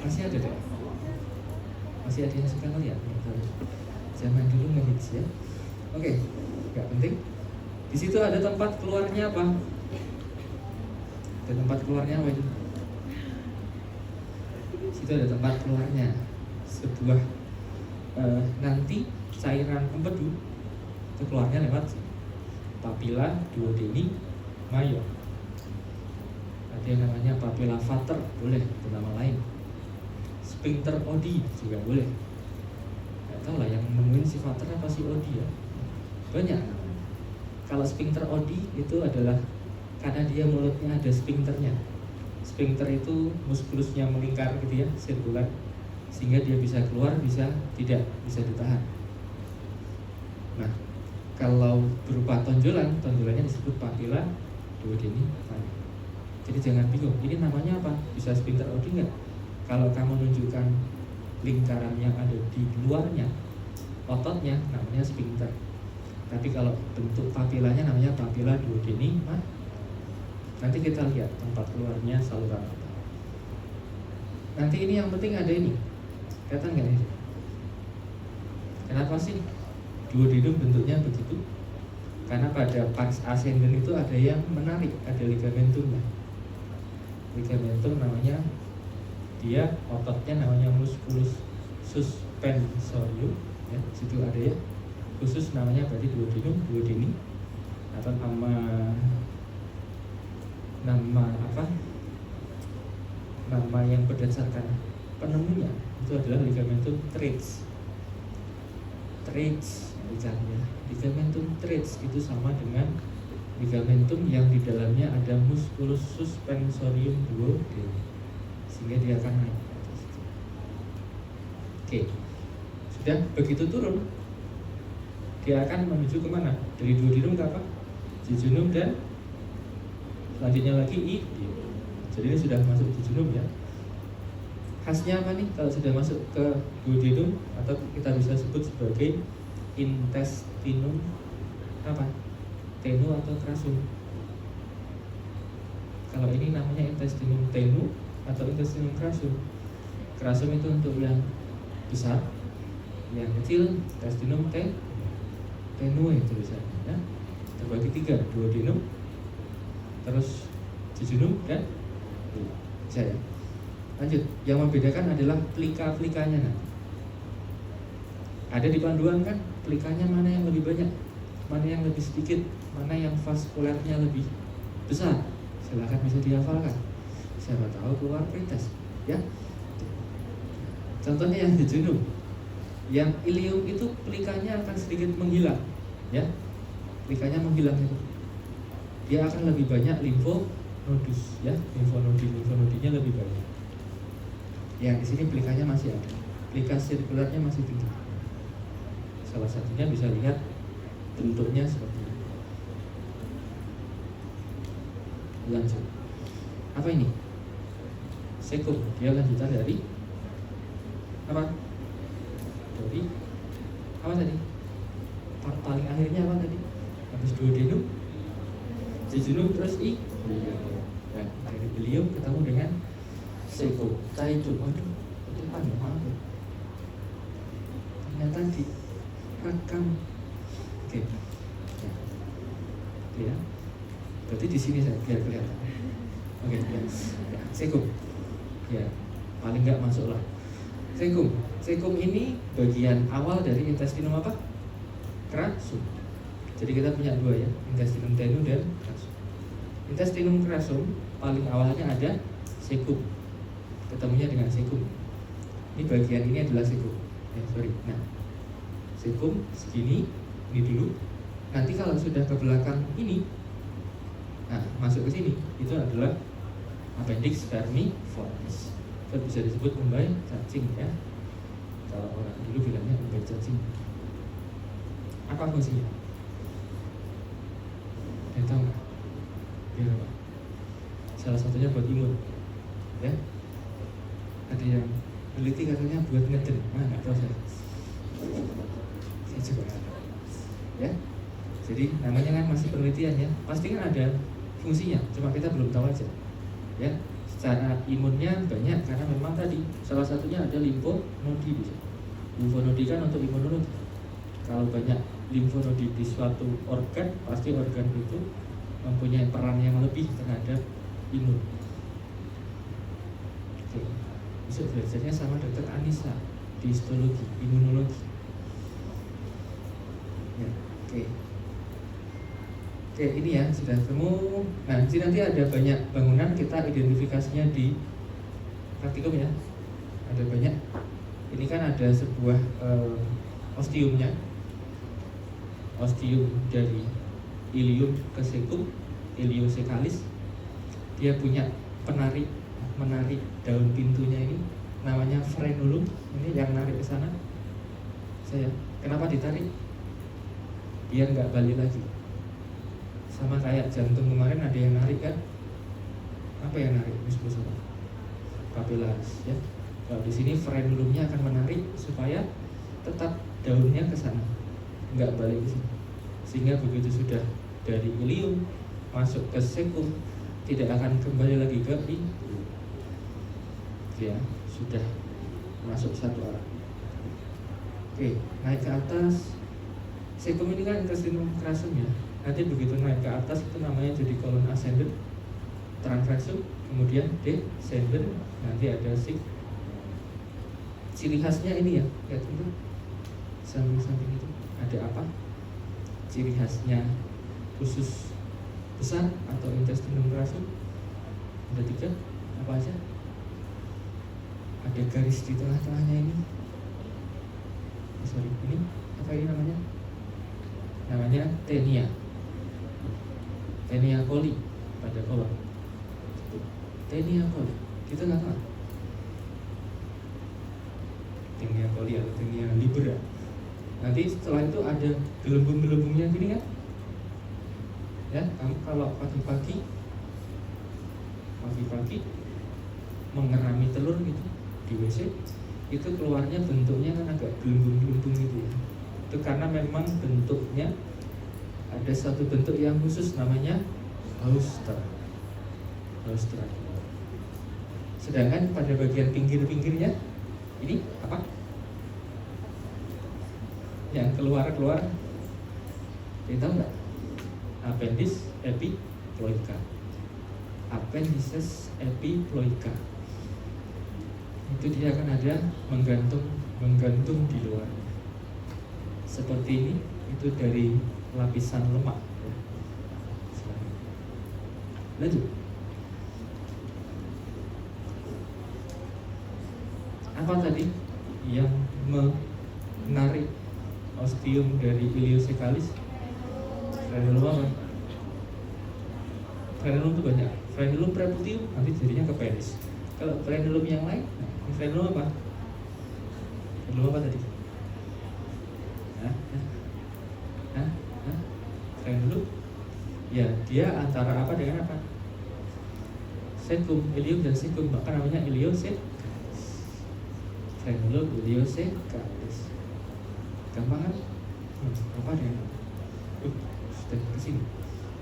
A: Masih ada deh. Masih ada yang suka ngeliat. Zaman dulu ngehits ya. Oke, nggak penting. Di situ ada tempat keluarnya apa? Ada tempat keluarnya apa itu? Di situ ada tempat keluarnya sebuah nanti cairan empedu itu keluarnya lewat papilla duodeni mayor. Ada yang namanya papilla vater, boleh itu nama lain. Sphincter Oddi juga boleh. Nggak tahu lah yang nemuin si vater apa si Oddi ya. Banyak. Kalau sphincter Oddi itu adalah karena dia mulutnya ada sphincternya. Sphincter itu muskulusnya melingkar gitu ya, sirkular, sehingga dia bisa keluar, bisa tidak, bisa ditahan. Nah, kalau berupa tonjolannya disebut papilla duodeni mayor. Jadi jangan bingung, ini namanya apa? Bisa sphincter Oddi nggak? Kalau kamu menunjukkan lingkaran yang ada di luarnya, ototnya namanya sphincter. Tapi kalau bentuk papilanya namanya papila duodenema. Nanti kita lihat tempat keluarnya saluran apa. Nanti ini yang penting ada ini, kelihatan nggak nih? Kenapa sih duodenum bentuknya begitu? Karena pada pars ascendens itu ada yang menarik, ada ligamentumnya. Ligamentum namanya, dia ototnya namanya musculus suspensorium, ya, situ ada ya. Khusus namanya berarti duodenum, duodeni, atau nama apa? Nama yang berdasarkan penemunya itu adalah ligamentum teres. Ligamentum teres itu sama dengan ligamentum yang di dalamnya ada musculus suspensorium duodenum, sehingga dia akan naik. Oke, sudah begitu turun, dia akan menuju kemana? Dari duodenum ke apa? Jejunum dan selanjutnya lagi ileum. Jadi ini sudah masuk jejunum ya. Khasnya apa nih kalau sudah masuk ke duodenum, atau kita bisa sebut sebagai intestinum apa? Tenu atau crassum. Kalau ini namanya intestinum tenu atau intestinum crassum. Crassum itu untuk yang besar, yang kecil intestinum tenue tulisannya ya. Terbagi 3, duodenum, terus jejunum dan saya. Lanjut, yang membedakan adalah plika-plikanya. Nah, ada di panduan kan, plikanya mana yang lebih banyak, mana yang lebih sedikit, mana yang vaskulernya lebih besar. Silahkan bisa dihafalkan. Siapa tahu keluar pretest, ya. Contohnya yang jejunum, yang ileum itu plikanya akan sedikit menghilang, ya. Plikanya menghilang itu. Dia akan lebih banyak limfonodus, ya, limfonodinya lebih banyak. Yang di sini plikanya masih ada, plika sirkularnya masih tinggi. Salah satunya bisa lihat bentuknya seperti ini. Lanjut, apa ini? Sekum, dia lanjutan dari apa? Dari apa tadi? Paling akhirnya apa tadi? Habis duodenum, jejunum, terus ileum. Dan dari ileum ketemu dengan sekum, taicum. Waduh, itu panjang banget. Ternyata direkam. Oke, ya. Berarti di sini saya biar kelihatan. Oke, ya. Sekum, ya, paling nggak masuk lah. Sekum ini bagian awal dari intestinum apa? Crassum. Jadi kita punya 2 ya, intestinum tenu dan crassum. Intestinum crassum paling awalnya ada sekum, ketemunya dengan sekum. Ini bagian ini adalah sekum. Nah, sekum segini, ini dulu. Nanti kalau sudah ke belakang ini, nah masuk ke sini, itu adalah appendix vermiformis. Itu bisa disebut umbai cacing ya. Kalau orang dulu bilangnya umbai cacing. Apa fungsinya? Dia tahu nggak? Biar apa? Salah satunya buat imun, ya. Ada yang peneliti katanya buat ngeden. Nggak tahu saya. Saya juga nggak tahu. Ya. Jadi namanya kan masih penelitian ya. Pasti kan ada fungsinya. Cuma kita belum tahu aja. Ya. Secara imunnya banyak karena memang tadi salah satunya ada limfonodi. Limfonodi kan untuk imunologi. Kalau banyak limfonodi di suatu organ, pasti organ itu mempunyai peran yang lebih terhadap imun. Oke. Besok belajarnya sama Dr. Anissa di histologi, imunologi. Ya, oke. Oke, ini ya sudah ketemu. Nah, nanti ada banyak bangunan, kita identifikasinya di praktikum ya. Ada banyak. Ini kan ada sebuah ostiumnya. Ostium dari ileum ke sekum, ileocecalis. Dia punya menarik daun pintunya ini, namanya frenulum. Ini yang narik ke sana. Kenapa ditarik? Biar nggak balik lagi. Sama kayak jantung kemarin ada yang narik kan? Apa yang narik? Musculus apa? Papillaris ya. Kalau di sini frenulumnya akan menarik supaya tetap daunnya ke sana, nggak balik ke sini. sehingga begitu sudah dari ilium masuk ke sekum tidak akan kembali lagi ke ibu. Ya, sudah masuk satu arah. Oke, naik ke atas. Sekum ini kan intestinum crushum ya. Nanti begitu naik ke atas itu namanya jadi kolon ascendent, transversum, kemudian descendent, nanti ada ciri khasnya ini ya, lihat itu samping-samping itu ada apa? Ciri khasnya usus besar atau intestinum crushum ada 3, apa aja? Ada garis di tengah-tengahnya ini. Sorry, ini apa ini namanya? Namanya tenia. Tenia coli pada kolon. Tenia coli. Kita nggak tahu. Tenia coli atau tenia libera. Nanti setelah itu ada gelembung-gelembungnya gini kan? Ya, kamu kalau pagi-pagi mengerami telur gitu di WC, itu keluarnya bentuknya kan agak gelembung-gelembung gitu ya. Itu karena memang bentuknya ada satu bentuk yang khusus namanya haustra. Sedangkan pada bagian pinggir-pinggirnya ini apa? Yang keluar, kita tahu nggak? Appendix epiploica. Appendices epiploica. Itu dia akan ada menggantung di luar. Seperti ini, itu dari lapisan lemak. Lanjut. Apa tadi yang menarik ostium dari ileocecalis? Frenulum apa? Frenulum itu banyak. Frenulum preputium nanti jadinya ke penis. Kalau frenulum yang lain, frenulum apa? Frenulum apa tadi? Frenulum? Ya, dia antara apa dengan apa? Sekum, ilium dan sekum, maka namanya ileocecalis. Frenulum ileocecalis. Gampang kan? Apa dengan sudah kesini.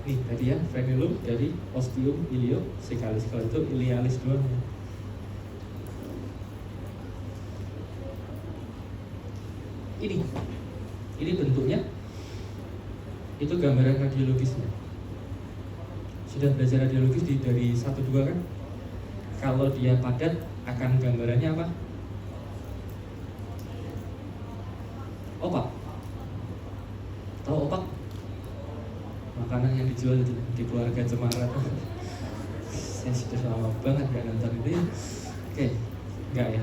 A: Nih tadi ya, frenulum dari ostium ileocecalis. Kalau itu ilealis doang ya. Ini bentuknya, itu gambaran radiologisnya. Sudah belajar radiologis dari 1-2 kan? Kalau dia padat akan gambarannya apa? Opak. Tahu opak? Makanan yang dijual di keluarga Cemara. Saya sudah lama banget gak nonton itu ya. Oke, enggak ya,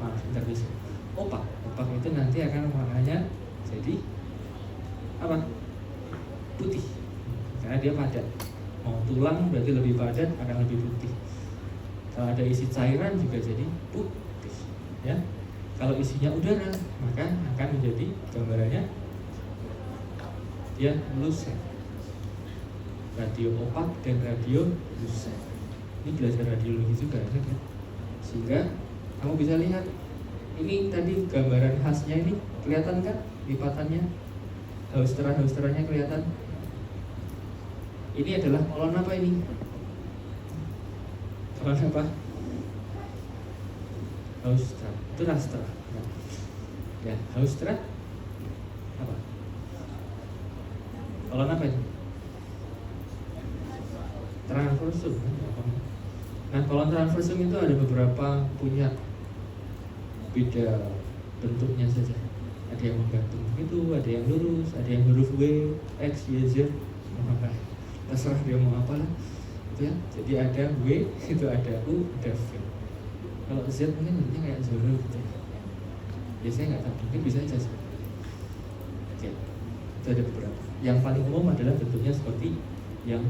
A: maaf bentar bisa. Opak itu nanti akan warnanya jadi apa? Putih, karena dia padat. Mau tulang berarti lebih padat, akan lebih putih. Kalau ada isi cairan juga jadi putih, ya. Kalau isinya udara, maka akan menjadi gambarannya dia lucent. Radio opak dan radio lucent. Ini belajar radiologi juga ya, kan? Sehingga kamu bisa lihat ini tadi gambaran khasnya ini kelihatan kan lipatannya, hausteranya kelihatan. Ini adalah kolon apa ini? Kolon apa? Haustra. Itu rastra. Ya, haustra apa? Kolon apa ini? Transversum. Nah, kolon transversum itu ada beberapa punya beda bentuknya saja. Ada yang menggantung begitu, ada yang lurus, ada yang huruf W, X, Y, Z. Terserah dia mau apa lah, gitu ya. Jadi ada W, itu ada U, ada V. Kalau Z mungkin bentuknya kayak Zoro gitu ya. Biasanya nggak tahu, mungkin bisa aja sih. Oke, itu ada beberapa. Yang paling umum adalah bentuknya seperti yang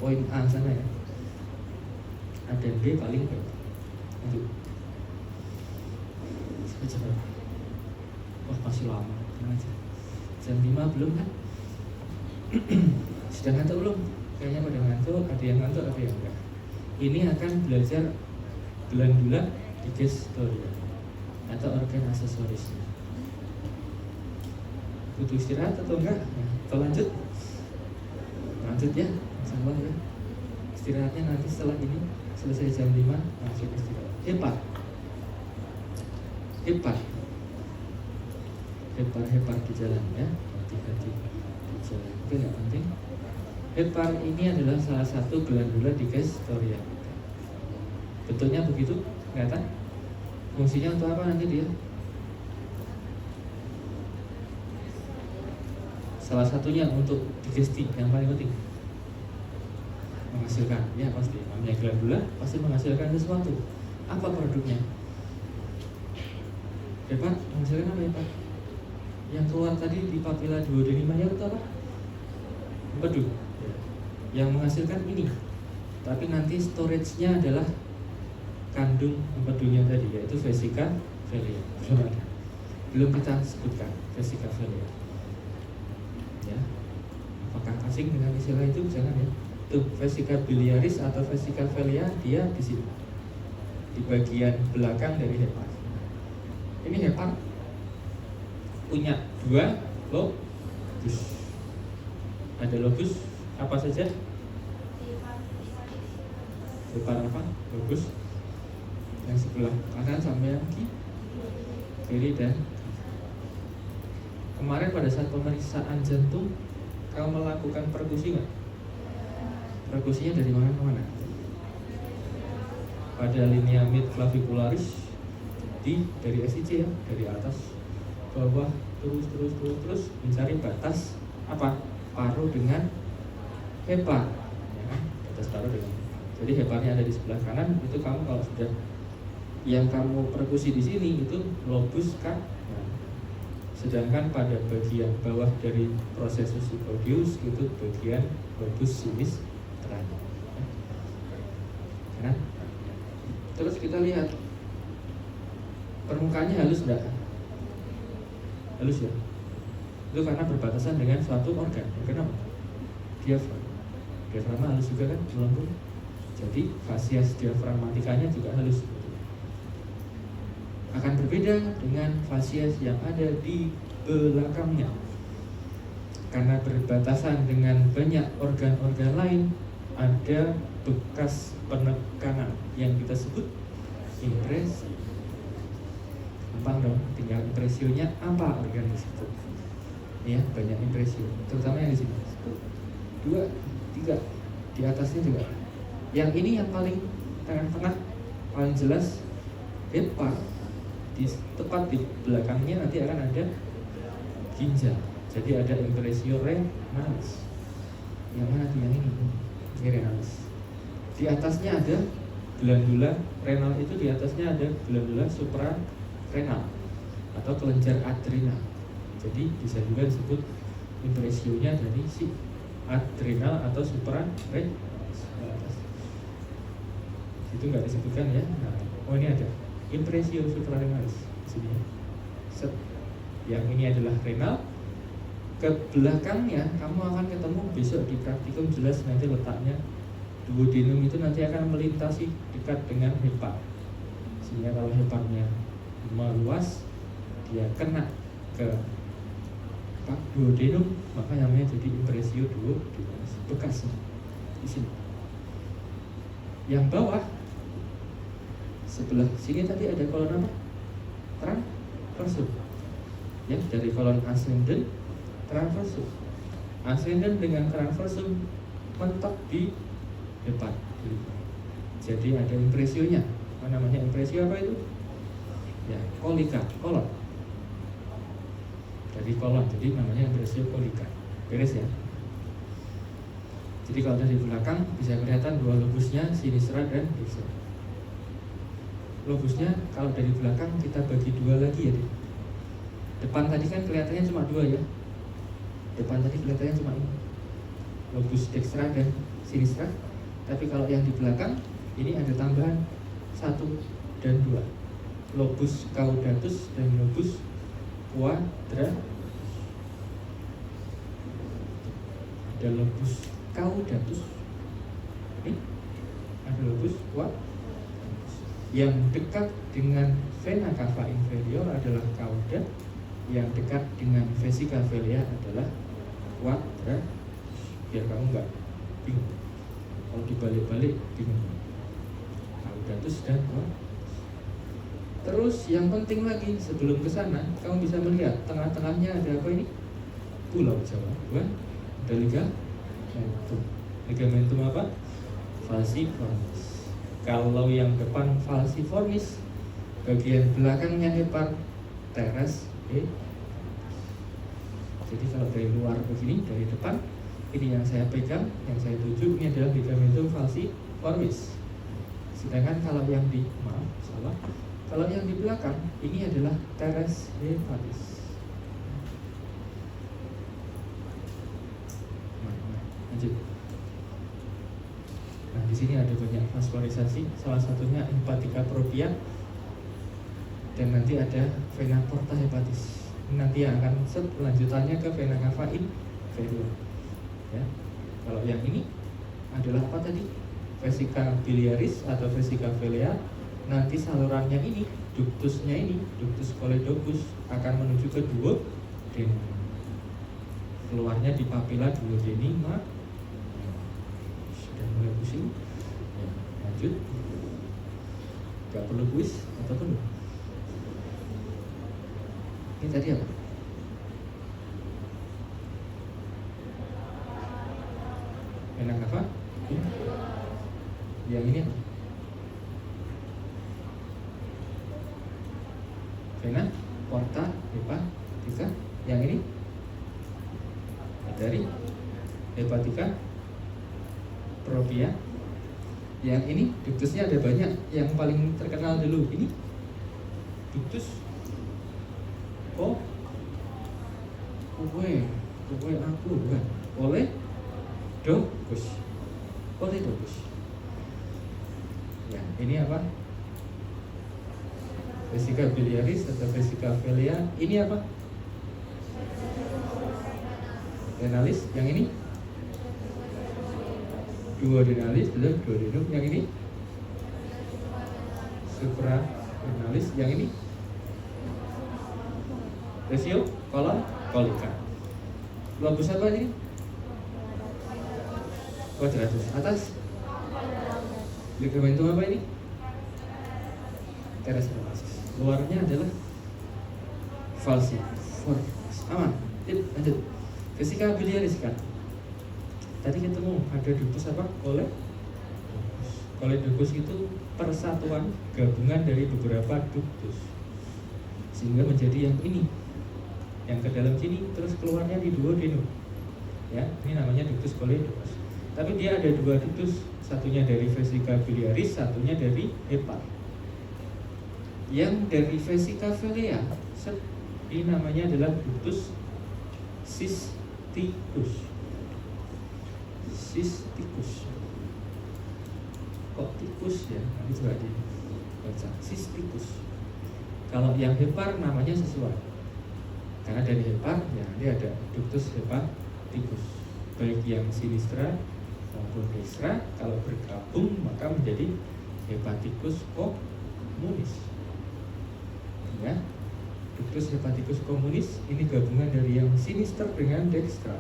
A: poin A sana ya. Ada D paling banyak. Lanjut. Coba. Wah masih lama, tenang aja. Jam 5 belum kan? Sudah ngantuk belum? Kayaknya pada ngantuk, ada yang ngantuk, ada yang enggak. Ini akan belajar glandula digestoria atau organ aksesorisnya. butuh istirahat atau enggak? Atau lanjut? Lanjut ya, insya Allah ya. Istirahatnya nanti setelah ini selesai jam 5 langsung istirahat. Hepar di jalan ya, hati-hati di jalan. Itu yang penting. Hepar ini adalah salah satu glandula digestoria. Bentuknya begitu, kelihatan? Fungsinya untuk apa nanti dia? Salah satunya untuk digesti, yang paling penting menghasilkan, ya pasti. Namanya glandula pasti menghasilkan sesuatu. Apa produknya? Hepar menghasilkan apa ya Pak? Yang keluar tadi di papila duodenum itu apa? Empedu. Yang menghasilkan ini. Tapi nanti storage-nya adalah kandung empedunya tadi, yaitu vesica valia. Belum kita sebutkan vesica valia. Ya. Apakah asing dengan istilah itu? Jangan ya. Itu vesica biliaris atau vesica valia, dia di sini. Di bagian belakang dari hepar. Ini hepar punya 2 lobus. Ada lobus apa saja? Hepar apa? Lobus yang sebelah kanan sama yang kiri dan kemarin pada saat pemeriksaan jantung kamu melakukan perkusi nggak? Perkusinya dari mana ke mana? Pada linea mid clavicularis dari SIC ya, dari atas bawah terus mencari batas apa? Paru dengan hepar, ya kan? Batas paru dengan. Jadi heparnya ada di sebelah kanan. Itu kamu kalau sudah yang kamu perkusi di sini itu lobus kanan. Sedangkan pada bagian bawah dari proses susicodeus itu bagian lobus sinistral. Ya. Terus kita lihat permukaannya halus enggak? Halus ya. Itu karena berbatasan dengan suatu organ. Kenapa? Diafragma. Diafragma halus juga kan, melengkung. Jadi fasies diafragmatikanya juga halus. Akan berbeda dengan fasies yang ada di belakangnya. Karena berbatasan dengan banyak organ-organ lain, ada bekas penekanan yang kita sebut impresi. Gampang dong, tinggal impresionya apa organ tersebut. Ya, banyak impresio, terutama yang di sini. 2, 3, di atasnya juga. Yang ini yang paling tengah-tengah, paling jelas hepar. Tepat di belakangnya nanti akan ada ginjal. Jadi ada impresio renalis. Yang mana tuh yang ini? Ini renalis. Di atasnya ada glandula renal, itu di atasnya ada glandula suprarenal atau kelenjar adrenal. Jadi bisa juga disebut impresionya dari si adrenal atau suprarenal. Itu nggak disebutkan ya. Nah, oh ini ada impresio suprarenalis sini. Set. Yang ini adalah renal. Ke belakangnya kamu akan ketemu besok di praktikum, jelas nanti letaknya. Duodenum itu nanti akan melintasi dekat dengan hepar. Sehingga kalau heparnya meluas, dia kena ke duodenum, maka namanya jadi impresio duodenum, bekasnya di sini. Yang bawah sebelah sini tadi ada kolon apa? Transversum. Ya, dari kolon ascendent, transversum. Ascendent dengan transversum mentok di depan. Jadi ada impresionya. Apa namanya impresio apa itu? Ya, kolika, kolon. Dari kolon, jadi namanya impresio kolika. Beres ya. Jadi kalau dari belakang bisa kelihatan 2 lobusnya, sinistra dan dorsal. Lobusnya kalau dari belakang kita bagi 2 lagi ya. Depan tadi kan kelihatannya cuma 2 ya. Depan tadi kelihatannya cuma ini, lobus dextra dan sinistra. Tapi kalau yang di belakang ini ada tambahan 1 dan 2, lobus caudatus dan lobus quadratus. Ada lobus caudatus, ini ada lobus quadratus. Yang dekat dengan vena cava inferior adalah cauda, yang dekat dengan vesika velea adalah quadratus, biar kamu nggak bingung. Kalau dibalik-balik bingung. Quadratus dan terus yang penting lagi sebelum ke sana, kamu bisa melihat tengah-tengahnya ada apa ini? Pulau Jawa, bukan? Ada ligamentum. Ligamentum apa? Falciformis. Kalau yang depan falciformis, bagian belakangnya hepar teres. Jadi kalau dari luar begini, dari depan, ini yang saya pegang, yang saya tuju, ini adalah ligamentum falciformis. Sedangkan kalau yang di kalau yang di belakang ini adalah teres hepatis. Lanjut. Nah, di sini ada banyak vaskularisasi, salah satunya hepatica propria, dan nanti ada vena porta hepatis. Nanti yang akan lanjutannya ke vena cava inferior. Ya. Kalau yang ini adalah apa tadi? Vesika biliaris atau vesika velea. Nanti salurannya ini, ductusnya ini, ductus choledocus akan menuju ke duodenum. Keluarnya di papilla duodenima. Sudah mulai pusing. Ya, lanjut. Gak perlu kuis atau perlu? Ini tadi apa? Vena cava? Yang ini apa? Vena porta hepatica. Yang ini dari hepatica propria. Yang ini ductusnya ada banyak. Yang paling terkenal dulu ini ductus aku bukan choledocus. Ya, ini apa? Vesika biliaris atau vesika velea. Ini apa? Renalis. Yang ini duodenalis, betul, duodenum. Yang ini suprarenalis. Yang ini rasio kolon kolika. Lobus apa ini? Quadratus. Atas ligamentum apa ini? Teres hepatis. Luarnya adalah falciformis. Aman. Lanjut. Vesika biliaris kan. Tadi ketemu ada ductus apa? Choledocus itu persatuan gabungan dari beberapa ductus sehingga menjadi yang ini, yang ke dalam sini terus keluarnya di duodenum. Ya, ini namanya ductus choledocus. Tapi dia ada dua ductus, satunya dari vesika biliaris, satunya dari hepar. Yang dari vesika velea, ini namanya adalah ductus cysticus. Kok tikus ya? Nanti coba dibaca. Cysticus. Kalau yang hepar namanya sesuai. Karena dari hepar ya nanti ada ductus hepaticus. Baik yang sinistra maupun destra, kalau bergabung maka menjadi hepaticus communis. Ya. Ductus hepaticus communis ini gabungan dari yang sinister dengan dextra.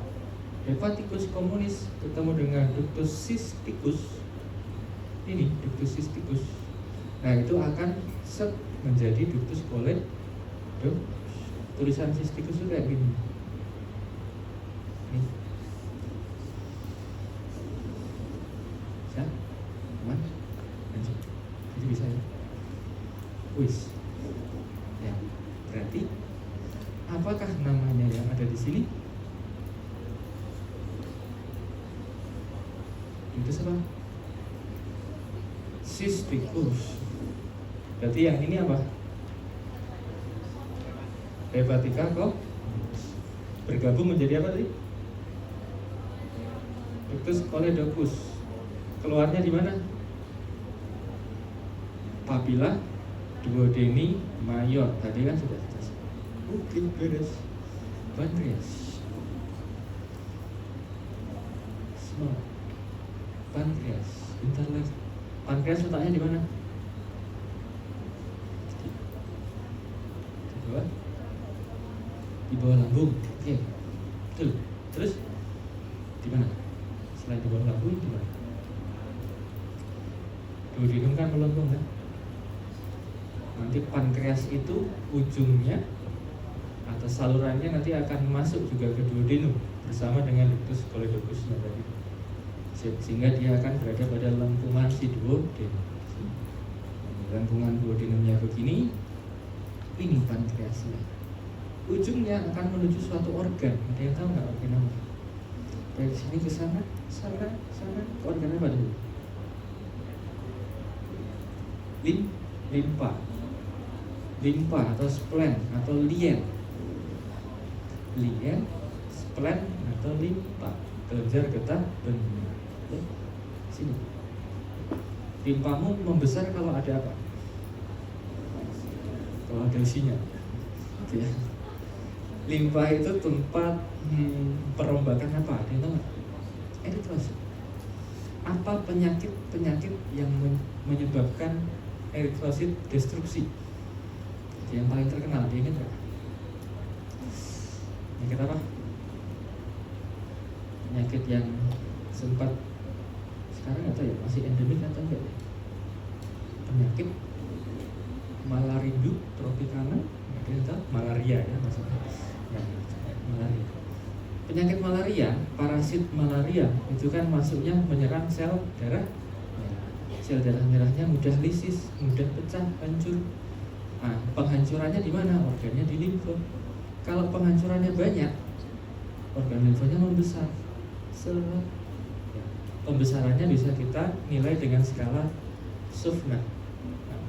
A: Hepaticus communis ketemu dengan ductus cysticus. Ini ductus cysticus. Nah, itu akan menjadi ductus choledocus. Tulisan cysticus itu kayak gini. Nih. Bisa? Aman? Lanjut. Jadi bisa ya? Wis. Ya. Berarti apakah namanya yang ada di sini? Itu apa? Cysticus. Berarti yang ini apa? Hepatica kok bergabung menjadi apa tadi? Ductus choledocus. Keluarnya di mana? Papilla duodeni mayor. Tadi kan sudah jelas. Oke, beres. Pankreas. Small. Pankreas. Bentar lagi. Pankreas letaknya di mana? Coba. Di bawah lambung. Oke. Betul. Terus di mana? Selain di bawah lambung di mana? Duodenum kan melengkung kan? Nanti pankreas itu ujungnya atau salurannya nanti akan masuk juga ke duodenum bersama dengan ductus choledochusnya tadi, sehingga dia akan berada pada lengkungan si duodenum. Lengkungan duodenumnya begini, ini pankreasnya. Ujungnya akan menuju suatu organ. Ada yang tahu nggak organ apa? Dari sini ke sana, sana, sana. Organ apa dulu? Limpa atau spleen atau lien, spleen atau limpa, kelenjar getah bening. Sini. Limpamu membesar kalau ada apa? Kalau ada isinya. Ya. Limpa itu tempat perombakan apa? Ada yang tahu nggak? Eritrosit. Apa penyakit yang menyebabkan eritrosit destruksi? Yang paling terkenal, dia ingat nggak? Penyakit apa? Penyakit yang sempat sekarang atau ya masih endemik atau enggak? Penyakit Malarindu tropicana, ada yang tahu? Malaria ya maksudnya. Ya, malaria. Penyakit malaria, parasit malaria itu kan masuknya menyerang sel darah. Sel darah merahnya mudah lisis, mudah pecah, hancur. Nah, penghancurannya di mana? Organnya di limfa. Kalau penghancurannya banyak, organ limfanya membesar. Pembesarannya bisa kita nilai dengan skala Suffner. Nah,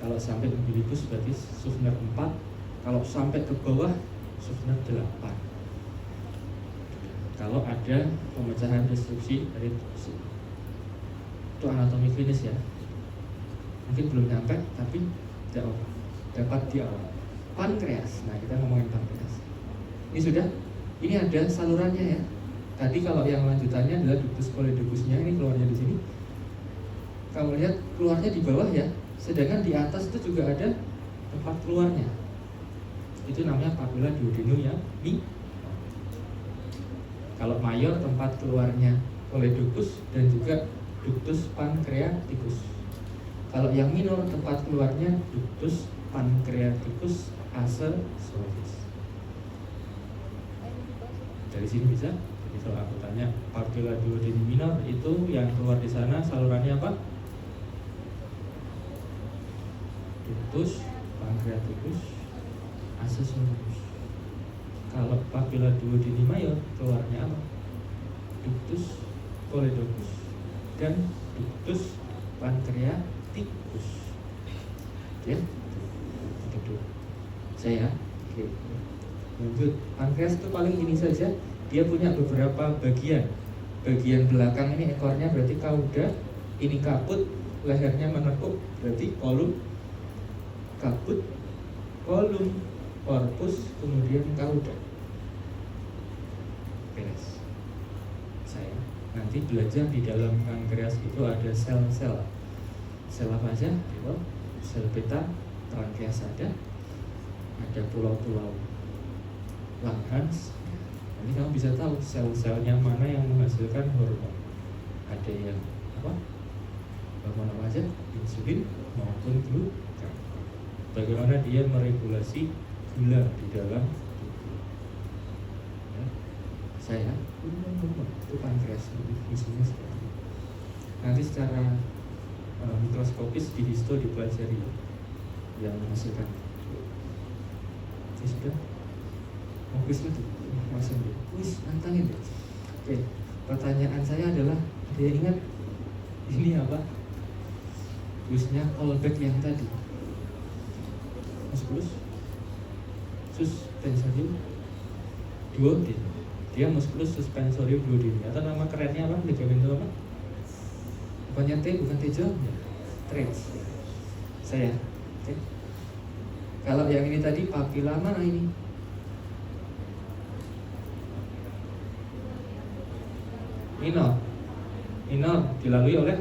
A: kalau sampai umbilicus berarti Suffner 4. Kalau sampai ke bawah Suffner 8. Kalau ada pemecahan destruksi dari toksik. Itu anatomi klinis ya. Mungkin belum nyampe, tapi dapat di awal. Pankreas. Nah, kita ngomongin pankreas. Ini sudah. Ini ada salurannya ya. Tadi kalau yang lanjutannya adalah ductus choledochusnya, ini keluarnya di sini. Kamu lihat keluarnya di bawah ya. Sedangkan di atas itu juga ada tempat keluarnya. Itu namanya papilla duodenum ya. Kalau mayor tempat keluarnya choledochus dan juga ductus pancreaticus. Kalau yang minor tempat keluarnya ductus pancreaticus accessoris. Dari sini bisa. Jadi kalau aku tanya papilla duodenum minor itu yang keluar di sana salurannya apa? Ductus pancreaticus accessoris. Kalau papilla duodenum mayor keluarnya apa? Ductus choledochus dan ductus pancreaticus. Ya, itu saya. Oke. Lanjut. Pankreas itu paling ini saja. Dia punya beberapa bagian. Bagian belakang ini ekornya berarti kauda, ini kaput, lehernya menekuk berarti kolum, kaput, kolum, corpus, kemudian kauda. Beres. Saya nanti belajar di dalam pankreas itu ada sel-sel. Sel apa aja? Sel beta, trankeasada, ada pulau-pulau Langhans. Ini kamu bisa tahu sel-selnya mana yang menghasilkan hormon. Ada yang apa? Hormon apa aja? Insulin maupun glukagon. Bagaimana dia meregulasi gula di dalam tubuh. Ya. Saya itu pankreas fungsinya seperti itu. Nanti secara mikroskopis di histo dipelajari yang menghasilkan. Ini sudah. Kuis itu masuk deh. Kuis nantangin deh. Oke, pertanyaan saya adalah dia ingat ini apa? Kuisnya callback yang tadi. Musculus suspensorium duodenum. Dia musculus suspensorium duodenum. Atau nama kerennya apa? Ligamento apa? Bukannya T, bukan tejo, ya. Trace. Saya. Oke. Kalau yang ini tadi papilla mana ini? Minor dilalui oleh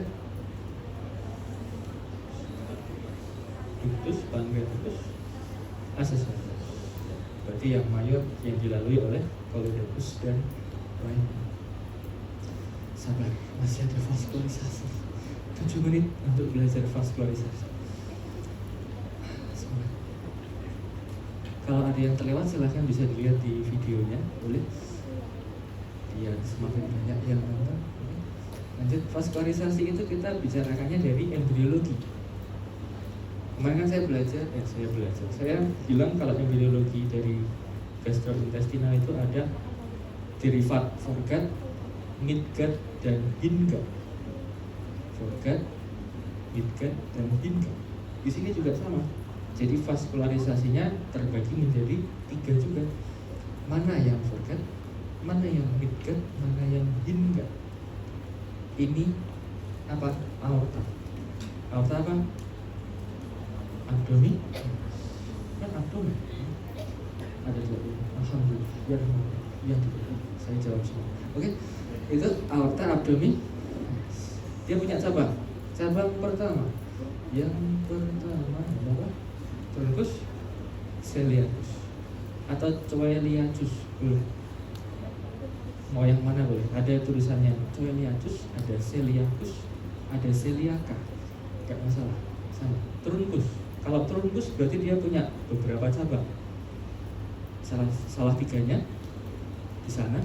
A: ductus pancreaticus accessoris. berarti yang mayor yang dilalui oleh Coledochus dan lainnya. Sabar, masih ada vaskularisasi 7 menit untuk belajar vaskularisasi. Semangat. Kalau ada yang terlewat silahkan bisa dilihat di videonya, boleh biar semakin banyak yang nonton. Lanjut, vaskularisasi itu kita bicarakannya dari embriologi. Kemarin kan saya bilang kalau embriologi dari gastrointestinal itu ada derivat foregut, midgut, dan hindgut. Foregut, midgut, dan hindgut. Di sini juga sama. Jadi vaskularisasinya terbagi menjadi 3 juga. Mana yang foregut, mana yang midgut, mana yang hindgut. Ini apa? Aorta. Aorta apa? Abdomen. Kan abdomen. Ada juga. Alhamdulillah. Ya, saya jawab semua. Oke. Itu aorta, abdomen. Dia punya cabang. Cabang pertama. Yang pertama apa? Truncus celiacus atau coeliacus. Mau yang mana boleh? Ada tulisannya coeliacus, ada celiacus, ada celiaca. Gak masalah. Sama. Truncus. Kalau truncus berarti dia punya beberapa cabang. Salah 3-nya di sana,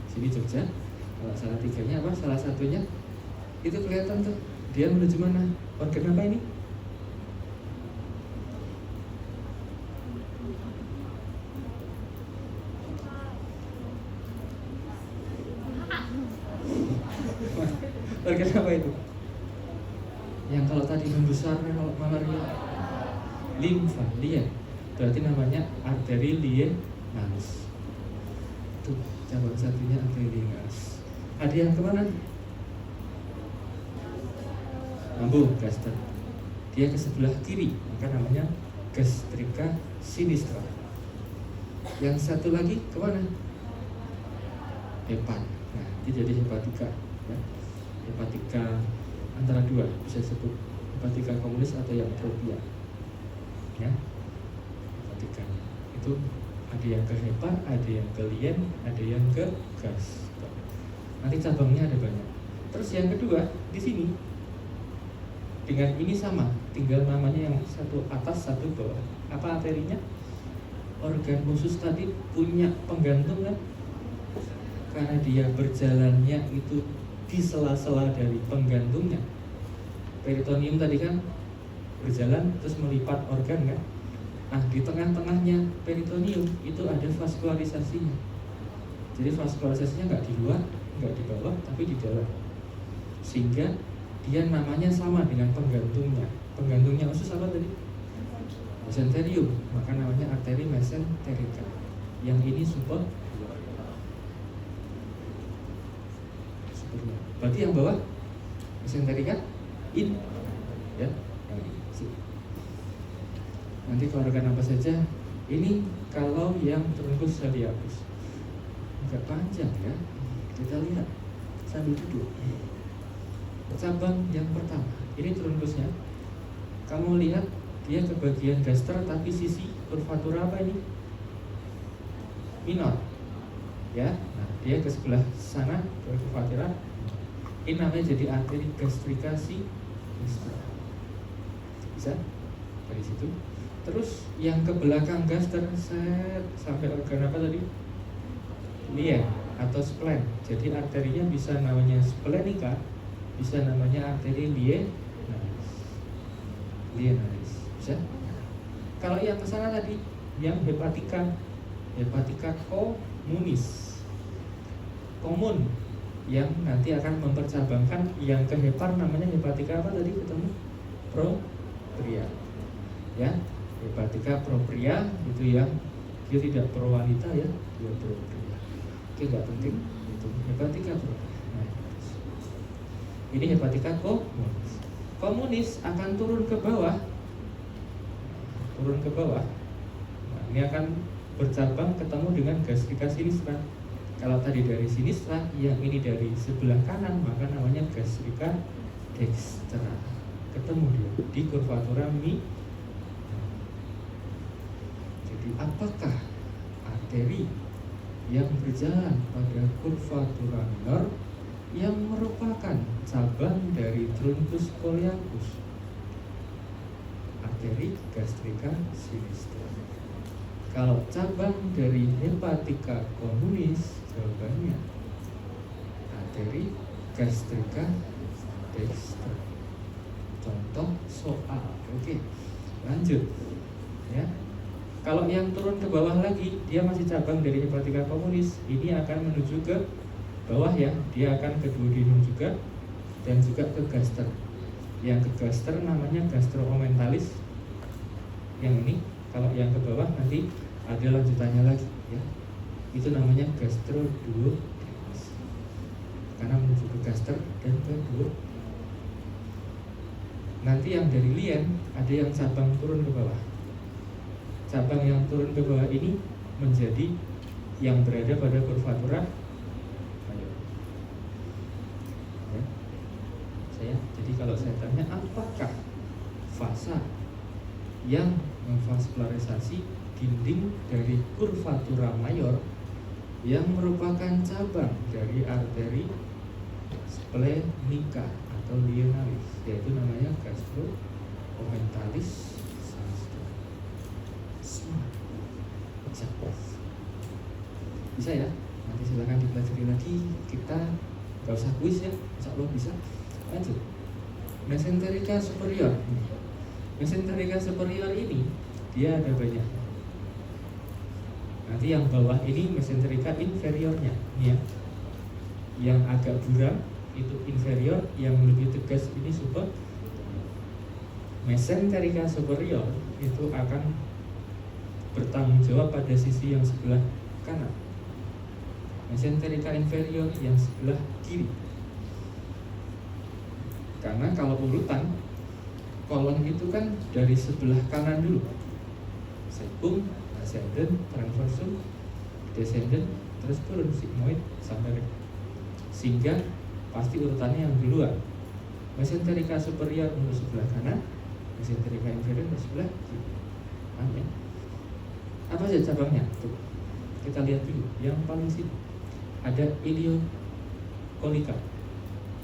A: sini Jogja. Kalau salah 3-nya apa? Salah satunya itu kelihatan tuh. Dia menuju mana? Organ apa ini? Organ apa itu? Yang kalau tadi membesar, kalau malaria, limfa, lia. Berarti namanya arteri lienalis. Itu cabang satunya arteri lienalis. Ada yang kemana? Lambung, gaster. Dia ke sebelah kiri, maka namanya gastrika sinistra. Yang satu lagi kemana? Hepat. Nah, ini jadi hepatika. Ya. Hepatika antara 2, bisa disebut hepatika komunis atau yang propia. Ya, hepatika itu ada yang ke hepa, ada yang ke lien, ada yang ke gas. Nanti cabangnya ada banyak. Terus yang kedua di sini dengan ini sama, tinggal namanya yang satu atas satu bawah. Apa arterinya? Organ khusus tadi punya penggantung kan? Karena dia berjalannya itu di sela-sela dari penggantungnya. Peritoneum tadi kan berjalan terus melipat organ kan. Nah, di tengah-tengahnya peritoneum itu ada vaskularisasinya. Jadi vaskularisasinya nggak di luar, nggak di bawah, tapi di dalam. Sehingga dia namanya sama dengan penggantungnya. Penggantungnya usus apa tadi? Mesenterium, maka namanya arteri mesenterica. Yang ini superior. Berarti yang bawah mesenterica in, ya. Nanti keluarkan apa saja. Ini kalau yang truncus celiacus agak panjang ya. Kita lihat sambil duduk. Cabang yang pertama, ini truncusnya. Kamu lihat dia ke bagian gaster, tapi sisi kurvatura apa ini? Minor. Ya, nah dia ke sebelah sana ke kurvatura. Ini namanya jadi arteri gastrika sinistra. Bisa dari situ. Terus yang ke belakang gaster sampai organ apa tadi? Lien atau spleen. Jadi arterinya bisa namanya splenica, bisa namanya arteri lienalis. Lienalis. Bisa? Kalau yang ke sana tadi, yang hepatika komunis. Komun yang nanti akan mempercabangkan yang ke hepar namanya hepatika apa tadi ketemu? Propria. Ya, hepatika propria itu yang dia tidak pro wanita ya, dia propria. Oke, nggak penting itu hepatika propria. Nah, ini hepatika komunis. Komunis akan turun ke bawah. Nah, ini akan bercabang ketemu dengan gastrika sinistra. Kalau tadi dari sinistra, yang ini dari sebelah kanan, maka namanya gastrika dextra. Ketemu dia di kurvatura mi. Jadi apakah arteri yang berjalan pada curvatura minor yang merupakan cabang dari truncus coeliacus. Arteri gastrica sinistra. Kalau cabang dari hepatica communis, jawabannya arteri gastrica dextra. Contoh soal. Oke, lanjut ya. Kalau yang turun ke bawah lagi, dia masih cabang dari hepatica communis. Ini akan menuju ke bawah ya. Dia akan ke duodenum juga dan juga ke gaster. Yang ke gaster namanya gastroomenthalis. Yang ini, kalau yang ke bawah nanti ada lanjutannya lagi ya. Itu namanya gastroduodenus. Karena menuju ke gaster dan ke duodenum. Nanti yang dari lien ada yang cabang turun ke bawah. Cabang yang turun ke bawah ini menjadi yang berada pada curvatura mayor. Ya, jadi kalau saya tanya apakah fasa yang memvaskularisasi dinding dari curvatura mayor yang merupakan cabang dari arteri splenica atau lienalis, yaitu namanya gastroomenthalis. Bisa ya, nanti silakan dipelajari lagi. Kita gak usah kuis ya, insya Allah bisa. Lanjut, mesenterica superior. Mesenterica superior ini dia ada banyak. Nanti yang bawah ini mesenterica inferiornya ya. Yang agak buram itu inferior, yang lebih tegas ini super. Mesenterica superior itu akan bertanggung jawab pada sisi yang sebelah kanan. Mesenterica inferior yang sebelah kiri. Karena kalau urutan kolon itu kan dari sebelah kanan dulu. Septum, ascendent, transversum, descendent, terus turun sigmoid sampai rectum. Sehingga pasti urutannya yang duluan. Mesenterica superior untuk sebelah kanan, mesenterica inferior untuk sebelah kiri. Amin. Apa saja cabangnya? Tuh. Kita lihat dulu. Yang paling sini ada iliokolika,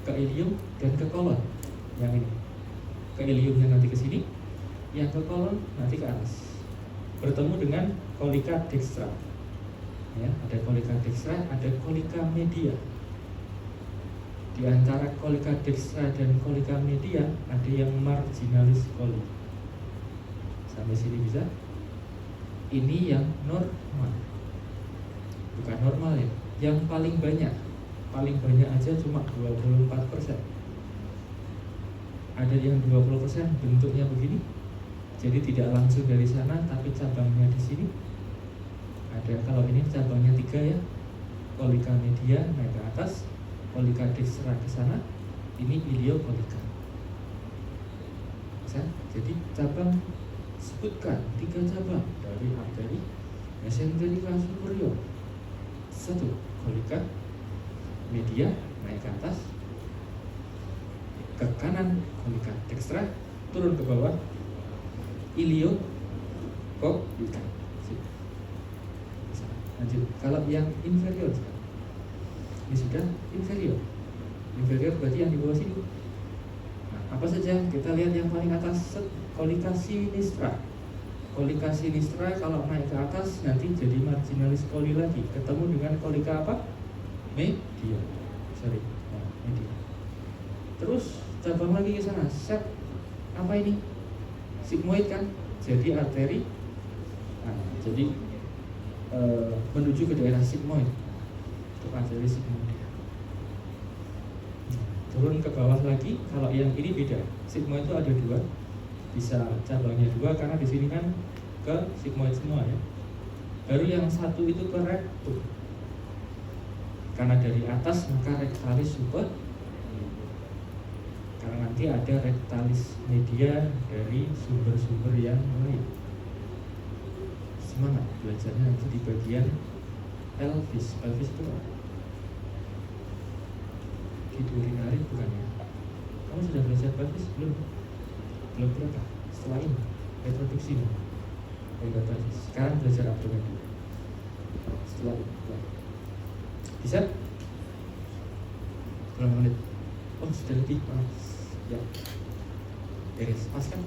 A: ke ilium dan ke kolon. Yang ini ke iliumnya nanti ke sini, yang ke kolon nanti ke atas. Bertemu dengan kolika dextra. Ya, ada kolika dextra, ada kolika media. Di antara kolika dextra dan kolika media ada yang marginalis coli. Sampai sini bisa? Ini yang normal. Bukan normal ya. Yang paling banyak aja cuma 24%. Ada yang 20% bentuknya begini. Jadi tidak langsung dari sana, tapi cabangnya di sini. Ada, kalau ini cabangnya 3 ya. Kolika media naik ke atas, kolika dextra ke sana, ini iliokolika. Jadi cabang, sebutkan 3 cabang dari arteri mesenterica superior. 1. Kolika media naik ke atas, ke kanan kolika dextra, turun ke bawah iliokolika. Lanjut, kalau yang inferior sekarang. Ini sudah inferior. Inferior berarti yang di bawah sini. Nah, apa saja? Kita lihat yang paling atas, kolika sinistra. Kolika sinistra kalau naik ke atas nanti jadi marginalis coli lagi, ketemu dengan kolika apa? Media. Media. Terus cabang lagi ke sana. Set apa ini? Sigmoid kan? Jadi arteri. Nah, jadi menuju ke daerah sigmoid. Itu arteri sigmoid. Turun ke bawah lagi, kalau yang ini beda. Sigmoid itu ada 2. Bisa cabangnya 2 karena di sini kan ke sigmoid semua ya. Baru yang 1 itu ke rectum. Karena dari atas maka rectalis super. Karena nanti ada rectalis media dari sumber-sumber yang lain. Semangat belajarnya nanti di bagian pelvis. Pelvis itu apa? Urinari bukan ya? Kamu sudah belajar pelvis belum? Belum berapa? Setelah ini reproduksi nih. Pelvis. Sekarang belajar abdomen dulu. setelah itu. Bisa? Berapa menit? Oh sudah lebih. Ya, beres. Pas kan?